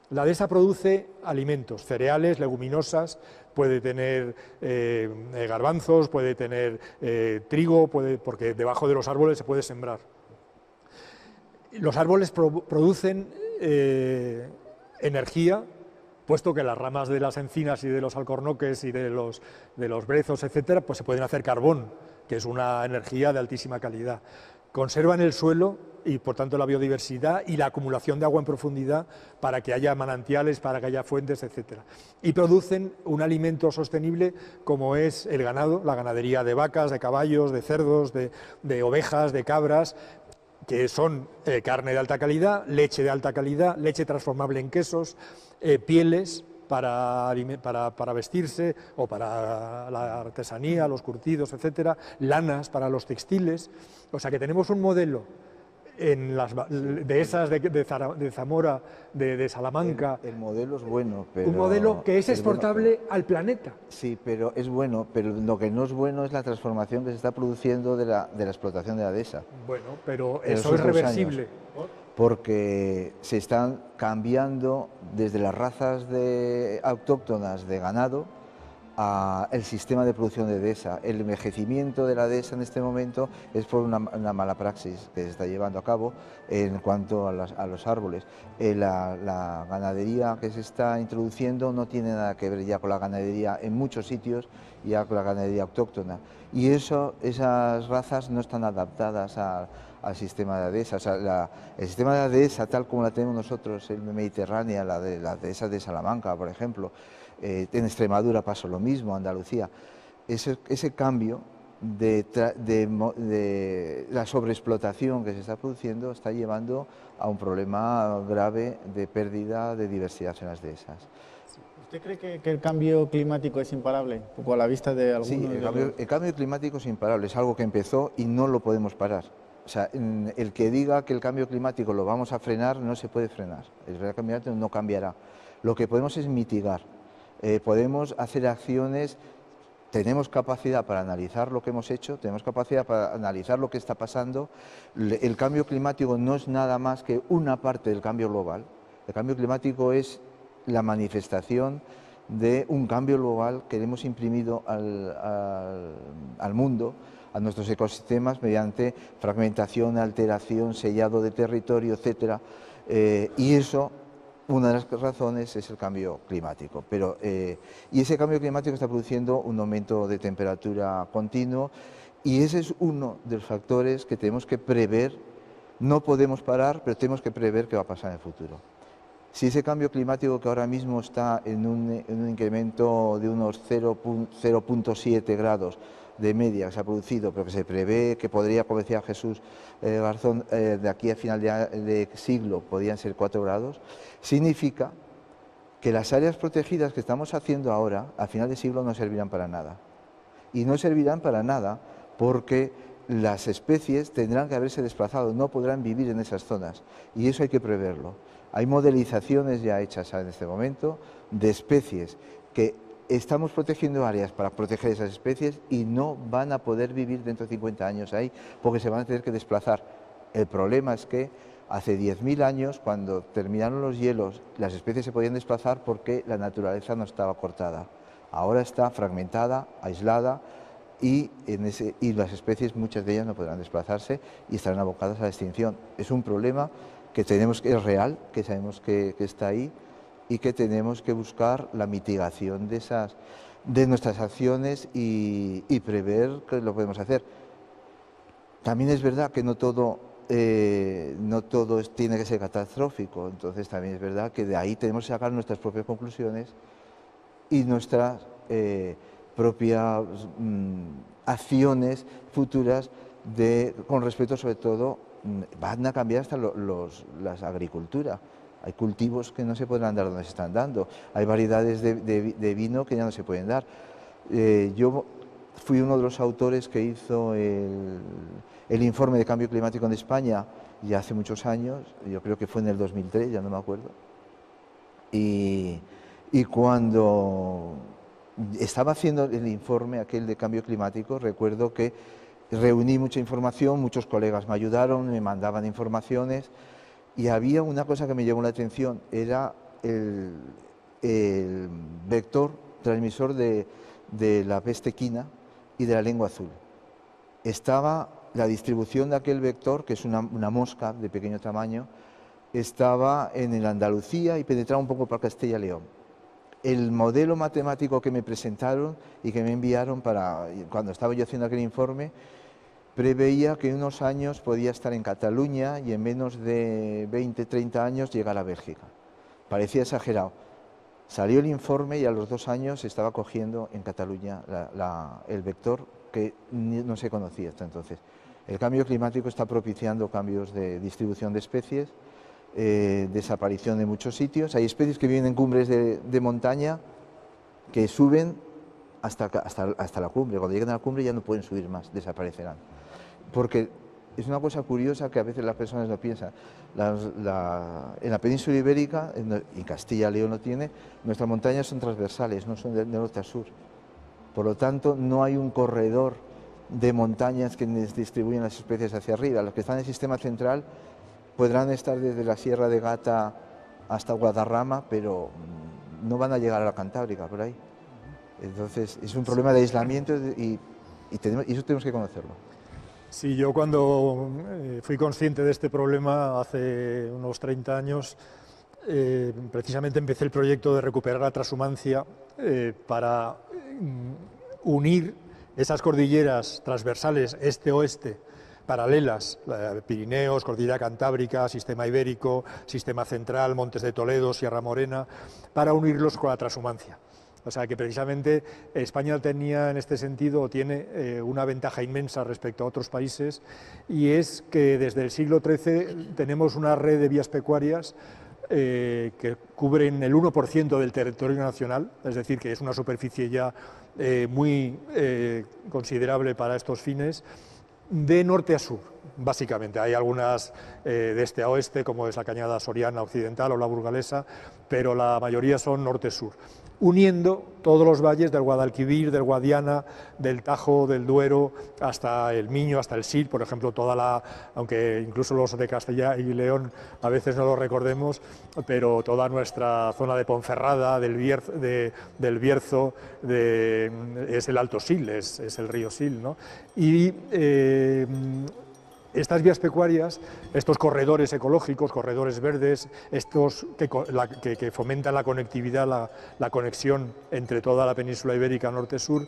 La dehesa produce alimentos, cereales, leguminosas, puede tener garbanzos, puede tener trigo, porque debajo de los árboles se puede sembrar. Los árboles producen energía, puesto que las ramas de las encinas y de los alcornoques y de los brezos, etcétera, pues se pueden hacer carbón, que es una energía de altísima calidad. Conservan el suelo y, por tanto, la biodiversidad y la acumulación de agua en profundidad para que haya manantiales, para que haya fuentes, etcétera. Y producen un alimento sostenible como es el ganado, la ganadería de vacas, de caballos, de cerdos, de ovejas, de cabras, que son carne de alta calidad, leche transformable en quesos, pieles para vestirse o para la artesanía, los curtidos, etcétera, lanas para los textiles. O sea que tenemos un modelo de Zamora, de Salamanca. El modelo es bueno, pero... Un modelo que es exportable al planeta. Sí, pero es bueno, pero lo que no es bueno es la transformación que se está produciendo de la explotación de la dehesa. Bueno, pero eso es reversible. Porque se están cambiando desde las razas autóctonas de ganado a el sistema de producción de dehesa. El envejecimiento de la dehesa en este momento es por una mala praxis que se está llevando a cabo en cuanto a los árboles. La ganadería que se está introduciendo no tiene nada que ver ya con la ganadería en muchos sitios, ya con la ganadería autóctona. Y esas razas no están adaptadas al sistema de dehesa. O sea, el sistema de dehesa tal como la tenemos nosotros en Mediterránea, la dehesa de Salamanca, por ejemplo, en Extremadura pasó lo mismo, Andalucía. Ese cambio de la sobreexplotación que se está produciendo está llevando a un problema grave de pérdida de diversidad en las dehesas. ¿Usted cree que el cambio climático es imparable? Un poco a la vista de algunos... Sí, el cambio climático es imparable, es algo que empezó y no lo podemos parar. O sea, el que diga que el cambio climático lo vamos a frenar, no se puede frenar. El cambio climático no cambiará. Lo que podemos es mitigar. Podemos hacer acciones, tenemos capacidad para analizar lo que hemos hecho, tenemos capacidad para analizar lo que está pasando. El cambio climático no es nada más que una parte del cambio global. El cambio climático es la manifestación de un cambio global que hemos imprimido al mundo, a nuestros ecosistemas, mediante fragmentación, alteración, sellado de territorio, etcétera. Y eso, una de las razones es el cambio climático. Y ese cambio climático está produciendo un aumento de temperatura continuo y ese es uno de los factores que tenemos que prever. No podemos parar, pero tenemos que prever qué va a pasar en el futuro. Si ese cambio climático que ahora mismo está en un incremento de unos 0,7 grados de media que se ha producido, pero que se prevé que podría, como decía Jesús Garzón, de aquí a final de siglo podrían ser 4 grados, significa que las áreas protegidas que estamos haciendo ahora, a final de siglo, no servirán para nada. Y no servirán para nada porque las especies tendrán que haberse desplazado, no podrán vivir en esas zonas. Y eso hay que preverlo. Hay modelizaciones ya hechas en este momento de especies que estamos protegiendo áreas para proteger esas especies y no van a poder vivir dentro de 50 años ahí porque se van a tener que desplazar. El problema es que hace 10.000 años, cuando terminaron los hielos, las especies se podían desplazar porque la naturaleza no estaba cortada. Ahora está fragmentada, aislada y las especies, muchas de ellas no podrán desplazarse y estarán abocadas a la extinción. Es un problema que es real, que sabemos que está ahí y que tenemos que buscar la mitigación de nuestras acciones y prever que lo podemos hacer. También es verdad que no todo tiene que ser catastrófico, entonces también es verdad que de ahí tenemos que sacar nuestras propias conclusiones y nuestras propias acciones futuras con respecto, sobre todo, van a cambiar hasta las agriculturas. Hay cultivos que no se podrán dar donde se están dando, hay variedades de vino que ya no se pueden dar. Yo fui uno de los autores que hizo el informe de cambio climático en España ya hace muchos años, yo creo que fue en el 2003, ya no me acuerdo. Y cuando estaba haciendo el informe aquel de cambio climático, recuerdo que reuní mucha información, muchos colegas me ayudaron, me mandaban informaciones y había una cosa que me llamó la atención, era el vector transmisor de la peste equina y de la lengua azul. Estaba la distribución de aquel vector, que es una mosca de pequeño tamaño, estaba en el Andalucía y penetraba un poco por Castilla y León. El modelo matemático que me presentaron y que me enviaron cuando estaba yo haciendo aquel informe, preveía que en unos años podía estar en Cataluña y en menos de 20, 30 años llegar a Bélgica. Parecía exagerado. Salió el informe y a los 2 años estaba cogiendo en Cataluña el vector que no se conocía hasta entonces. El cambio climático está propiciando cambios de distribución de especies, desaparición de muchos sitios. Hay especies que viven en cumbres de montaña que suben hasta la cumbre. Cuando llegan a la cumbre ya no pueden subir más, desaparecerán. Porque es una cosa curiosa que a veces las personas no piensan. En la península ibérica, y Castilla y León lo tiene, nuestras montañas son transversales, no son de norte a sur. Por lo tanto, no hay un corredor de montañas que distribuyen las especies hacia arriba. Los que están en el sistema central podrán estar desde la Sierra de Gata hasta Guadarrama, pero no van a llegar a la Cantábrica, por ahí. Entonces, es un problema de aislamiento y eso tenemos que conocerlo. Sí, yo cuando fui consciente de este problema hace unos 30 años, precisamente empecé el proyecto de recuperar la transhumancia para unir esas cordilleras transversales este-oeste, paralelas, Pirineos, Cordillera Cantábrica, Sistema Ibérico, Sistema Central, Montes de Toledo, Sierra Morena, para unirlos con la transhumancia. O sea que precisamente España tenía en este sentido, tiene una ventaja inmensa respecto a otros países, y es que desde el siglo XIII tenemos una red de vías pecuarias que cubren el 1% del territorio nacional, es decir, que es una superficie ya muy considerable para estos fines, de norte a sur, básicamente. Hay algunas de este a oeste, como es la Cañada Soriana Occidental o la Burgalesa, pero la mayoría son norte-sur, uniendo todos los valles del Guadalquivir, del Guadiana, del Tajo, del Duero, hasta el Miño, hasta el Sil, por ejemplo, aunque incluso los de Castilla y León a veces no lo recordemos, pero toda nuestra zona de Ponferrada, del Bierzo, es el Alto Sil, es el río Sil, ¿no? Y estas vías pecuarias, estos corredores ecológicos, corredores verdes, estos que fomentan la conectividad, la conexión entre toda la península ibérica norte-sur,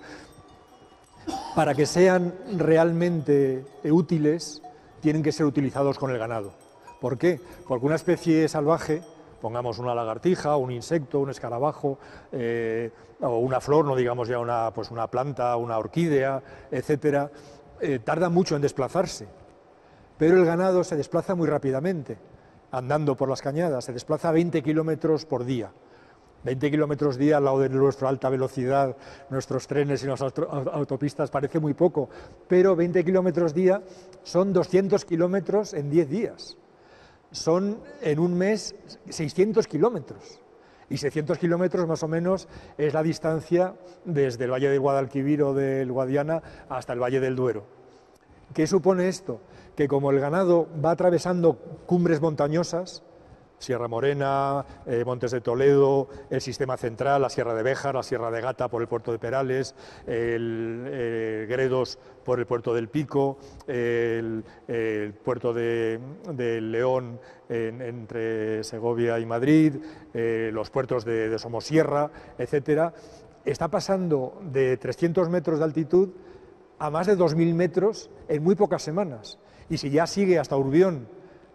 para que sean realmente útiles, tienen que ser utilizados con el ganado. ¿Por qué? Porque una especie salvaje, pongamos una lagartija, un insecto, un escarabajo, o una flor, no digamos ya una planta, una orquídea, etcétera, tarda mucho en desplazarse. Pero el ganado se desplaza muy rápidamente, andando por las cañadas, se desplaza 20 kilómetros por día. 20 kilómetros día al lado de nuestra alta velocidad, nuestros trenes y nuestras autopistas parece muy poco, pero 20 kilómetros día son 200 kilómetros en 10 días. Son en un mes 600 kilómetros. Y 600 kilómetros más o menos es la distancia desde el Valle del Guadalquivir o del Guadiana hasta el Valle del Duero. ¿Qué supone esto? Que como el ganado va atravesando cumbres montañosas, Sierra Morena, Montes de Toledo, el Sistema Central, la Sierra de Béjar, la Sierra de Gata por el puerto de Perales, Gredos por el puerto del Pico, el puerto de León entre Segovia y Madrid, los puertos de Somosierra, etcétera, está pasando de 300 metros de altitud a más de 2.000 metros en muy pocas semanas. Y si ya sigue hasta Urbión,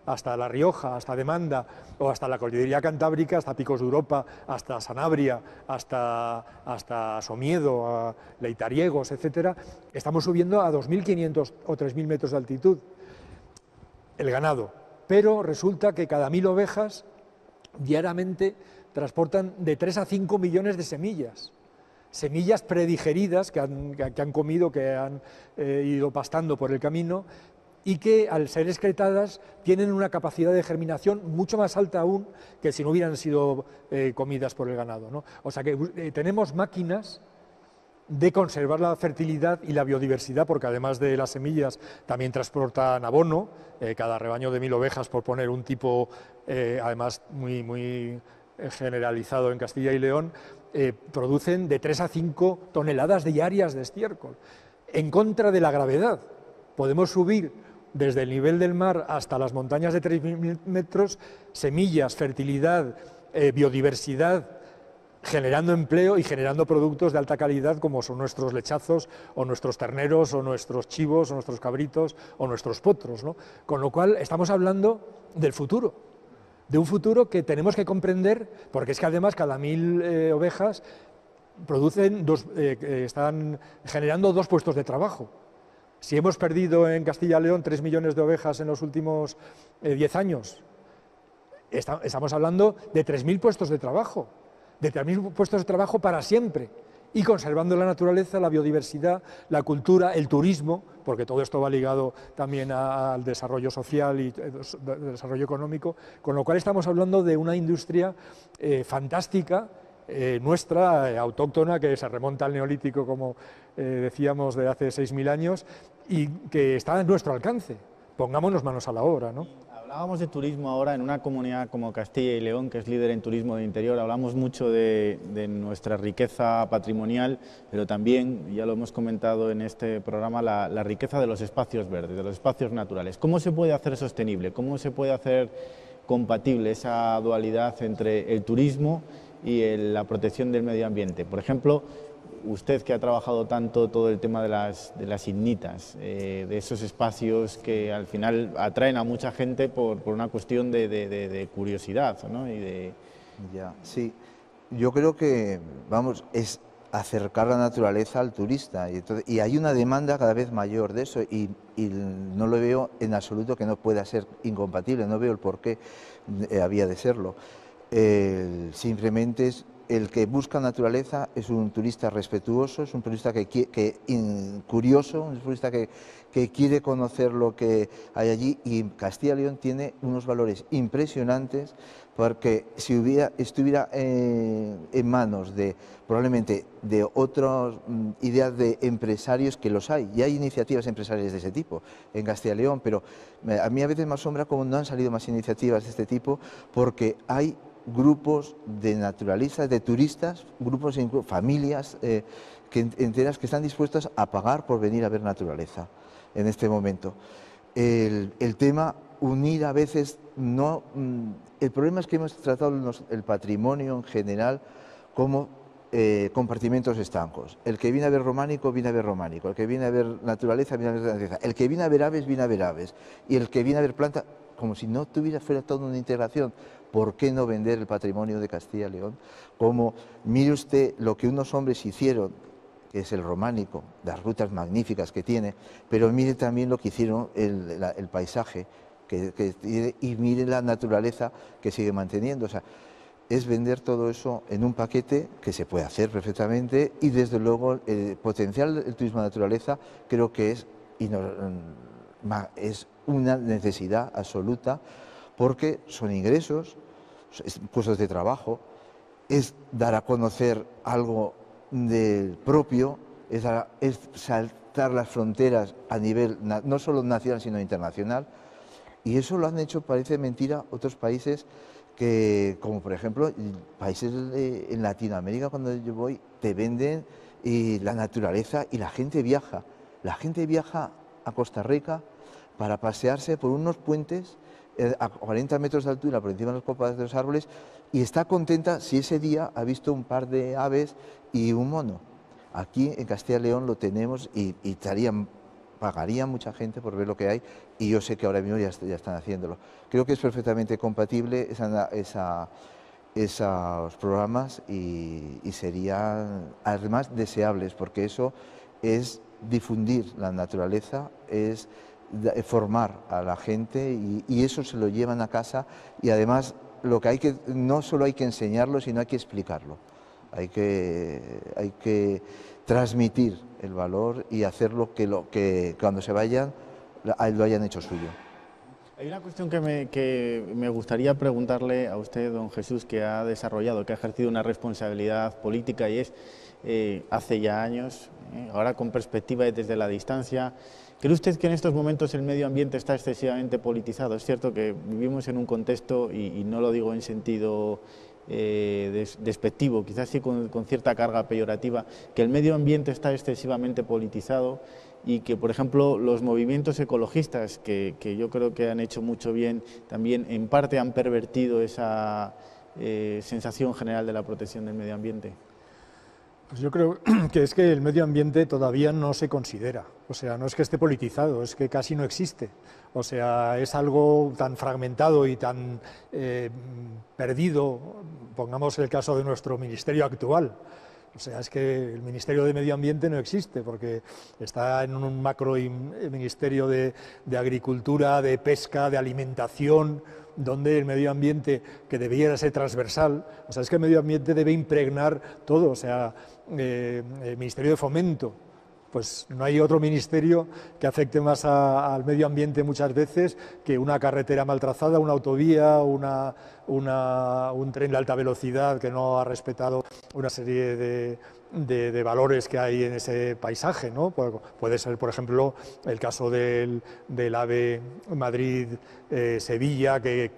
hasta La Rioja, hasta Demanda, o hasta la Cordillera Cantábrica, hasta Picos de Europa, hasta Sanabria, hasta Somiedo, a Leitariegos, etcétera, estamos subiendo a 2.500 o 3.000 metros de altitud. El ganado. Pero resulta que cada 1.000 ovejas diariamente transportan de 3 a 5 millones de semillas. Semillas predigeridas que han comido, que han ido pastando por el camino, y que al ser excretadas tienen una capacidad de germinación mucho más alta aún que si no hubieran sido comidas por el ganado, ¿no? O sea que tenemos máquinas de conservar la fertilidad y la biodiversidad, porque además de las semillas también transportan abono, cada rebaño de 1.000 ovejas, por poner un tipo además muy generalizado en Castilla y León, producen de 3 a 5 toneladas diarias de estiércol, en contra de la gravedad, podemos subir desde el nivel del mar hasta las montañas de 3.000 metros, semillas, fertilidad, biodiversidad, generando empleo y generando productos de alta calidad como son nuestros lechazos o nuestros terneros o nuestros chivos o nuestros cabritos o nuestros potros, ¿no? Con lo cual estamos hablando del futuro, de un futuro que tenemos que comprender, porque es que además cada 1000 ovejas están generando 2 puestos de trabajo. Si hemos perdido en Castilla y León 3 millones de ovejas en los últimos 10 años, estamos hablando de 3.000 puestos de trabajo. De 3.000 puestos de trabajo para siempre, y conservando la naturaleza, la biodiversidad, la cultura, el turismo, porque todo esto va ligado también al desarrollo social y desarrollo económico, con lo cual estamos hablando de una industria fantástica, nuestra, autóctona, que se remonta al Neolítico, como decíamos, de hace 6.000 años, y que está a nuestro alcance. Pongámonos manos a la obra, ¿no? Hablábamos de turismo ahora en una comunidad como Castilla y León, que es líder en turismo de interior. Hablamos mucho de nuestra riqueza patrimonial, pero también, ya lo hemos comentado en este programa, la riqueza de los espacios verdes, de los espacios naturales. ¿Cómo se puede hacer sostenible? ¿Cómo se puede hacer compatible esa dualidad entre el turismo y la protección del medio ambiente? Por ejemplo, usted que ha trabajado tanto todo el tema de las ignitas, de esos espacios que al final atraen a mucha gente por una cuestión de curiosidad, ¿no? Ya, sí, yo creo que, vamos, es acercar la naturaleza al turista, y hay una demanda cada vez mayor de eso, y no lo veo en absoluto que no pueda ser incompatible, no veo el por qué había de serlo. Simplemente es el que busca naturaleza, es un turista respetuoso, es un turista curioso, un turista que quiere conocer lo que hay allí, y Castilla y León tiene unos valores impresionantes, porque si estuviera en manos probablemente de otras ideas de empresarios, que los hay, y hay iniciativas empresariales de ese tipo en Castilla y León, pero a mí a veces me asombra cómo no han salido más iniciativas de este tipo, porque hay grupos de naturalistas, de turistas, grupos, familias enteras que están dispuestas a pagar por venir a ver naturaleza en este momento. El tema, unir a veces, no. El problema es que hemos tratado el patrimonio en general como compartimentos estancos. El que viene a ver románico, viene a ver románico. El que viene a ver naturaleza, viene a ver naturaleza. El que viene a ver aves, viene a ver aves. Y el que viene a ver plantas, como si no fuera toda una integración. ¿Por qué no vender el patrimonio de Castilla y León? Como, mire usted lo que unos hombres hicieron, que es el románico, las rutas magníficas que tiene, pero mire también lo que hicieron el paisaje que tiene, y mire la naturaleza que sigue manteniendo. O sea, es vender todo eso en un paquete que se puede hacer perfectamente, y desde luego el potencial del turismo de naturaleza creo que es una necesidad absoluta, porque son ingresos, puestos de trabajo, es dar a conocer algo del propio, es saltar las fronteras a nivel no solo nacional sino internacional, y eso lo han hecho, parece mentira, otros países como por ejemplo países en Latinoamérica. Cuando yo voy, te venden la naturaleza, y la gente viaja a Costa Rica para pasearse por unos puentes a 40 metros de altura por encima de las copas de los árboles, y está contenta si ese día ha visto un par de aves y un mono. Aquí en Castilla y León lo tenemos, y pagaría mucha gente por ver lo que hay, y yo sé que ahora mismo ya están haciéndolo. Creo que es perfectamente compatible esos programas, y serían además deseables, porque eso es difundir la naturaleza, es formar a la gente, y eso se lo llevan a casa, y además no solo hay que enseñarlo, sino hay que explicarlo, hay que transmitir el valor y hacerlo que cuando se vayan lo hayan hecho suyo. Hay una cuestión que me gustaría preguntarle a usted, don Jesús, que ha desarrollado, que ha ejercido una responsabilidad política, y es, hace ya años, ahora con perspectiva y desde la distancia, ¿cree usted que en estos momentos el medio ambiente está excesivamente politizado? Es cierto que vivimos en un contexto, y no lo digo en sentido despectivo, quizás sí con cierta carga peyorativa, que el medio ambiente está excesivamente politizado, y que, por ejemplo, los movimientos ecologistas, que yo creo que han hecho mucho bien, también en parte han pervertido esa sensación general de la protección del medio ambiente? Pues yo creo que es que el medio ambiente todavía no se considera, o sea, no es que esté politizado, es que casi no existe, o sea, es algo tan fragmentado y tan perdido, pongamos el caso de nuestro ministerio actual. O sea, es que el Ministerio de Medio Ambiente no existe porque está en un macro ministerio de Agricultura, de Pesca, de Alimentación, donde el medio ambiente, que debiera ser transversal, o sea, es que el medio ambiente debe impregnar todo, o sea, el Ministerio de Fomento, pues no hay otro ministerio que afecte más al medio ambiente muchas veces que una carretera mal trazada, una autovía, un tren de alta velocidad que no ha respetado una serie de valores que hay en ese paisaje, ¿no? Puede ser, por ejemplo, el caso del AVE Madrid-Sevilla, que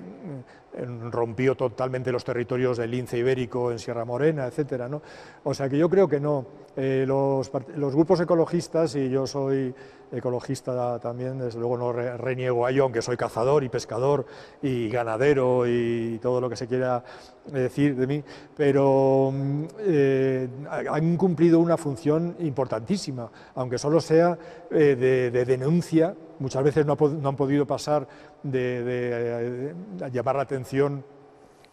rompió totalmente los territorios del lince ibérico en Sierra Morena, etcétera, ¿no? O sea que yo creo que no. Los grupos ecologistas, y yo soy ecologista también, desde luego no reniego a ello, aunque soy cazador y pescador y ganadero y todo lo que se quiera decir de mí, pero han cumplido una función importantísima, aunque solo sea de denuncia. Muchas veces no han podido pasar de llamar la atención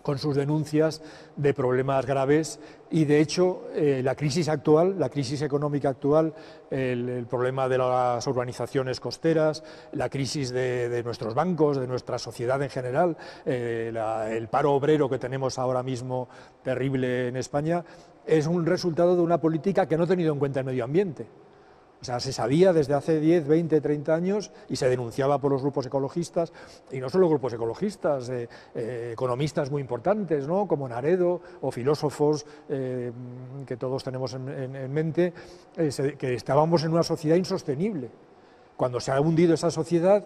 con sus denuncias de problemas graves y, de hecho, la crisis actual, la crisis económica actual, el problema de las urbanizaciones costeras, la crisis de nuestros bancos, de nuestra sociedad en general, el paro obrero que tenemos ahora mismo terrible en España, es un resultado de una política que no ha tenido en cuenta el medio ambiente. O sea, se sabía desde hace 10, 20, 30 años y se denunciaba por los grupos ecologistas, y no solo grupos ecologistas, economistas muy importantes, ¿no?, como Naredo, o filósofos que todos tenemos en mente, que estábamos en una sociedad insostenible. Cuando se ha hundido esa sociedad,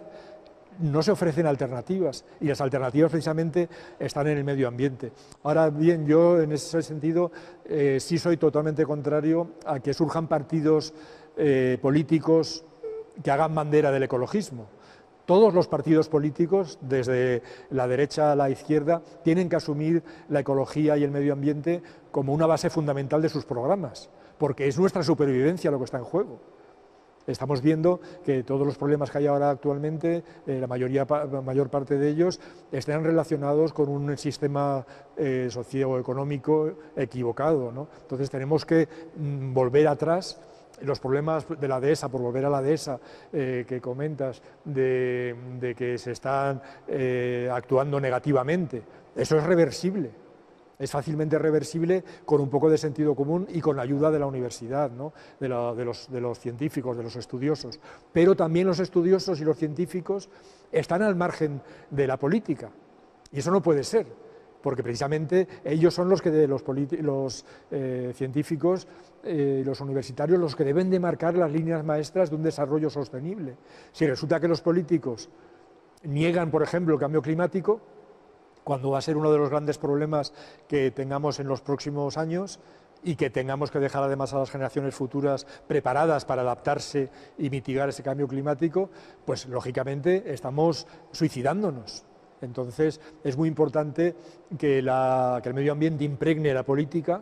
no se ofrecen alternativas, y las alternativas precisamente están en el medio ambiente. Ahora bien, yo en ese sentido sí soy totalmente contrario a que surjan partidos políticos que hagan bandera del ecologismo. Todos los partidos políticos, desde la derecha a la izquierda, tienen que asumir la ecología y el medio ambiente como una base fundamental de sus programas, porque es nuestra supervivencia lo que está en juego. Estamos viendo que todos los problemas que hay ahora actualmente, la mayor parte de ellos, están relacionados con un sistema socioeconómico equivocado, ¿no? Entonces tenemos que volver atrás. Los problemas de la dehesa, por volver a la dehesa que comentas, de que se están actuando negativamente, eso es reversible. Es fácilmente reversible con un poco de sentido común y con la ayuda de la universidad, ¿no?, de los científicos, de los estudiosos. Pero también los estudiosos y los científicos están al margen de la política, y eso no puede ser, porque precisamente ellos son los científicos y los universitarios los que deben de marcar las líneas maestras de un desarrollo sostenible. Si resulta que los políticos niegan, por ejemplo, el cambio climático, cuando va a ser uno de los grandes problemas que tengamos en los próximos años, y que tengamos que dejar además a las generaciones futuras preparadas para adaptarse y mitigar ese cambio climático, pues lógicamente estamos suicidándonos. Entonces es muy importante que el medio ambiente impregne la política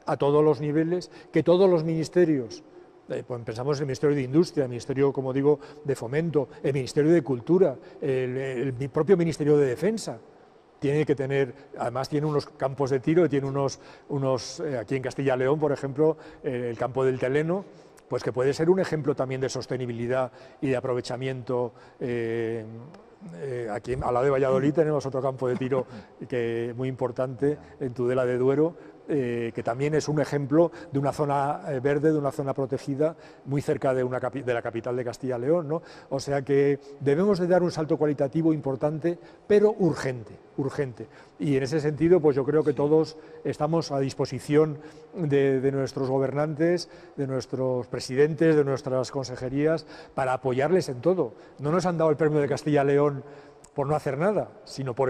a todos los niveles, que todos los ministerios, pues pensamos en el Ministerio de Industria, el Ministerio, como digo, de Fomento, el Ministerio de Cultura, el propio Ministerio de Defensa, tiene que tener, además tiene unos campos de tiro, tiene unos aquí en Castilla y León, por ejemplo, el campo del Teleno, pues que puede ser un ejemplo también de sostenibilidad y de aprovechamiento. Aquí al lado de Valladolid tenemos otro campo de tiro muy importante en Tudela de Duero, que también es un ejemplo de una zona verde, de una zona protegida, muy cerca de la capital de Castilla y León, ¿no? O sea que debemos de dar un salto cualitativo importante, pero urgente. Y en ese sentido, pues yo creo que todos estamos a disposición de nuestros gobernantes, de nuestros presidentes, de nuestras consejerías, para apoyarles en todo. No nos han dado el premio de Castilla y León por no hacer nada, sino por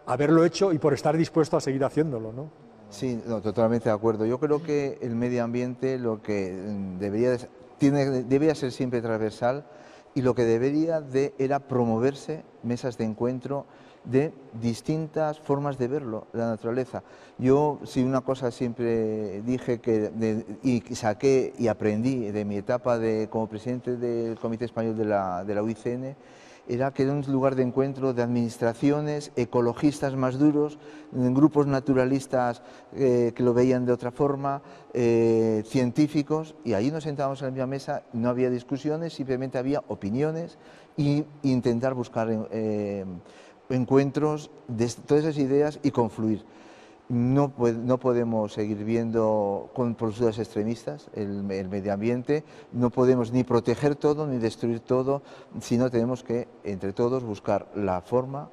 haberlo hecho y por estar dispuesto a seguir haciéndolo, ¿no? Sí, no, totalmente de acuerdo. Yo creo que el medio ambiente lo que debería debería ser siempre transversal, y lo que debería era promoverse mesas de encuentro de distintas formas de verlo, la naturaleza. Yo, si una cosa siempre dije y saqué y aprendí de mi etapa como presidente del Comité Español de la UICN, era que era un lugar de encuentro de administraciones, ecologistas más duros, grupos naturalistas que lo veían de otra forma, científicos, y ahí nos sentábamos en la misma mesa, no había discusiones, simplemente había opiniones e intentar buscar encuentros de todas esas ideas y confluir. No podemos seguir viendo con posturas extremistas el medio ambiente, no podemos ni proteger todo ni destruir todo, sino tenemos que, entre todos, buscar la forma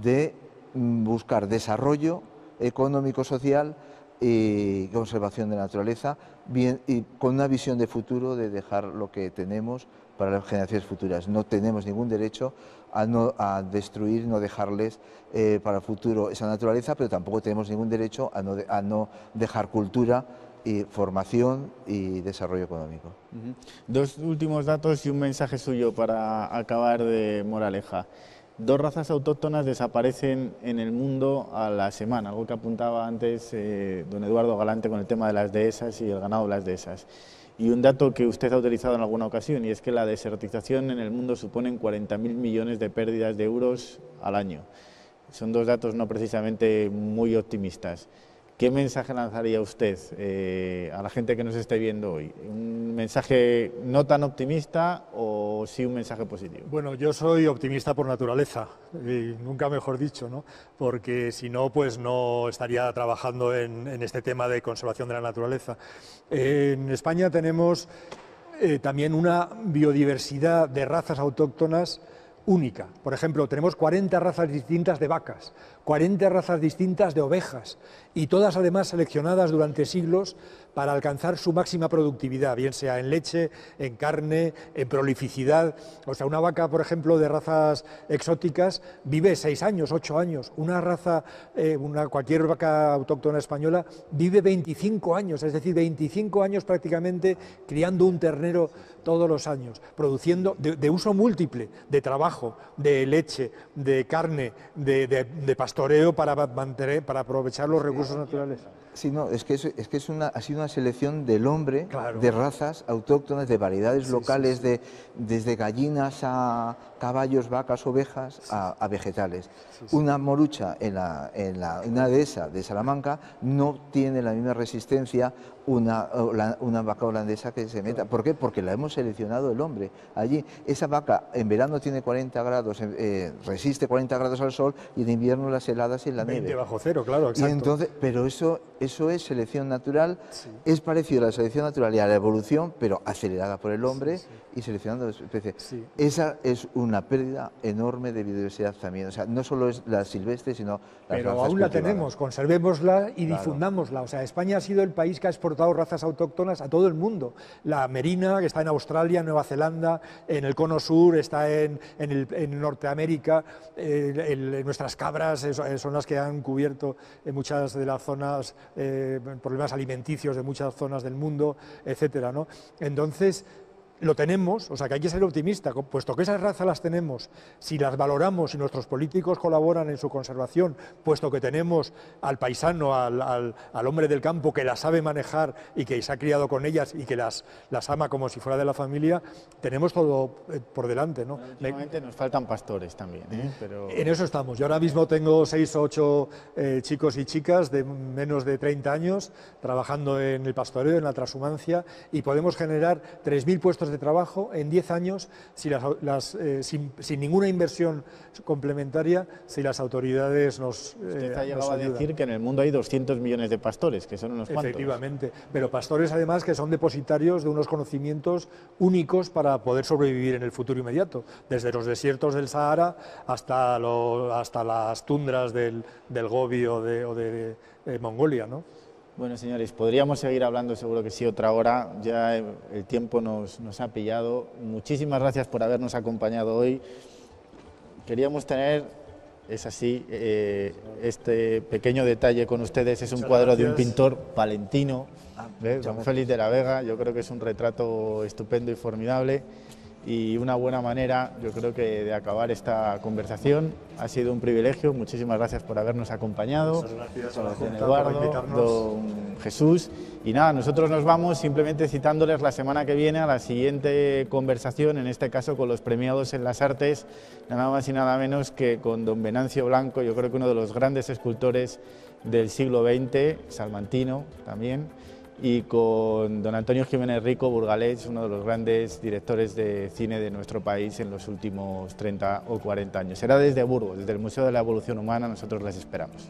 de buscar desarrollo económico-social y conservación de la naturaleza, y con una visión de futuro de dejar lo que tenemos para las generaciones futuras. No tenemos ningún derecho a destruir, no dejarles para el futuro esa naturaleza, pero tampoco tenemos ningún derecho a no dejar cultura, y formación y desarrollo económico. Dos últimos datos y un mensaje suyo para acabar de moraleja. 2 razas autóctonas desaparecen en el mundo a la semana, algo que apuntaba antes don Eduardo Galante con el tema de las dehesas y el ganado de las dehesas. Y un dato que usted ha utilizado en alguna ocasión, y es que la desertización en el mundo supone 40.000 millones de pérdidas de euros al año. Son 2 datos no precisamente muy optimistas. ¿Qué mensaje lanzaría usted a la gente que nos esté viendo hoy? ¿Un mensaje no tan optimista o sí un mensaje positivo? Bueno, yo soy optimista por naturaleza, y nunca mejor dicho, ¿no? Porque si no, pues no estaría trabajando en este tema de conservación de la naturaleza. En España tenemos también una biodiversidad de razas autóctonas única. Por ejemplo, tenemos 40 razas distintas de vacas, 40 razas distintas de ovejas, y todas además seleccionadas durante siglos para alcanzar su máxima productividad, bien sea en leche, en carne, en prolificidad. O sea, una vaca, por ejemplo, de razas exóticas vive 6 años, 8 años. Una raza, cualquier vaca autóctona española vive 25 años, es decir, 25 años prácticamente criando un ternero todos los años, produciendo de uso múltiple, de trabajo, de leche, de carne, de pastoreo para aprovechar los recursos naturales. Sí, no, ha sido una selección del hombre, claro, de razas autóctonas, de variedades locales, desde gallinas a caballos, vacas, ovejas, a vegetales. Una morucha en una dehesa de Salamanca no tiene la misma resistencia una vaca holandesa que se meta. ¿Por qué? Porque la hemos seleccionado el hombre. Allí, esa vaca en verano tiene 40 grados, resiste 40 grados al sol, y en invierno las heladas y la nieve. 20 bajo cero, claro, exacto. Y entonces, pero eso es selección natural, es parecido a la selección natural y a la evolución, pero acelerada por el hombre y seleccionando especies. Esa es una pérdida enorme de biodiversidad también. O sea, no solo es la silvestre, sino las pero razas aún la cultivadas. tenemos, conservémosla y difundámosla. O sea, España ha sido el país que ha exportado razas autóctonas a todo el mundo. La merina, que está en Australia, en Nueva Zelanda, en el Cono Sur, está en Norteamérica. Nuestras cabras son las que han cubierto muchas de las zonas, problemas alimenticios de muchas zonas del mundo, etcétera, ¿no? Entonces, lo tenemos, o sea que hay que ser optimista, puesto que esas razas las tenemos, si las valoramos y nuestros políticos colaboran en su conservación, puesto que tenemos al paisano, al hombre del campo que las sabe manejar y que se ha criado con ellas y que las ama como si fuera de la familia, tenemos todo por delante, ¿no? Últimamente nos faltan pastores también, pero... En eso estamos. Yo ahora mismo tengo 6 o 8 chicos y chicas de menos de 30 años trabajando en el pastoreo, en la transhumancia, y podemos generar 3.000 puestos de trabajo en 10 años sin ninguna inversión complementaria, si las autoridades nos Usted ha llegado a decir que en el mundo hay 200 millones de pastores, que son unos cuantos. Efectivamente, pero pastores además que son depositarios de unos conocimientos únicos para poder sobrevivir en el futuro inmediato, desde los desiertos del Sahara hasta las tundras del Gobi o de Mongolia, ¿no? Bueno, señores, podríamos seguir hablando, seguro que sí, otra hora. Ya el tiempo nos ha pillado. Muchísimas gracias por habernos acompañado hoy. Queríamos tener es así. Este pequeño detalle con ustedes es un cuadro de un pintor palentino, Don Félix de la Vega. Yo creo que es un retrato estupendo y formidable, y una buena manera, yo creo que, de acabar esta conversación. Ha sido un privilegio, muchísimas gracias por habernos acompañado. Muchas gracias a la Don Junta Eduardo, por invitarnos. don Jesús. Y nada, nosotros nos vamos simplemente citándoles la semana que viene a la siguiente conversación, en este caso con los premiados en las artes, nada más y nada menos que con don Venancio Blanco, yo creo que uno de los grandes escultores del siglo XX, salmantino también, y con don Antonio Jiménez Rico, burgalés, uno de los grandes directores de cine de nuestro país en los últimos 30 o 40 años. Será desde Burgos, desde el Museo de la Evolución Humana. Nosotros les esperamos.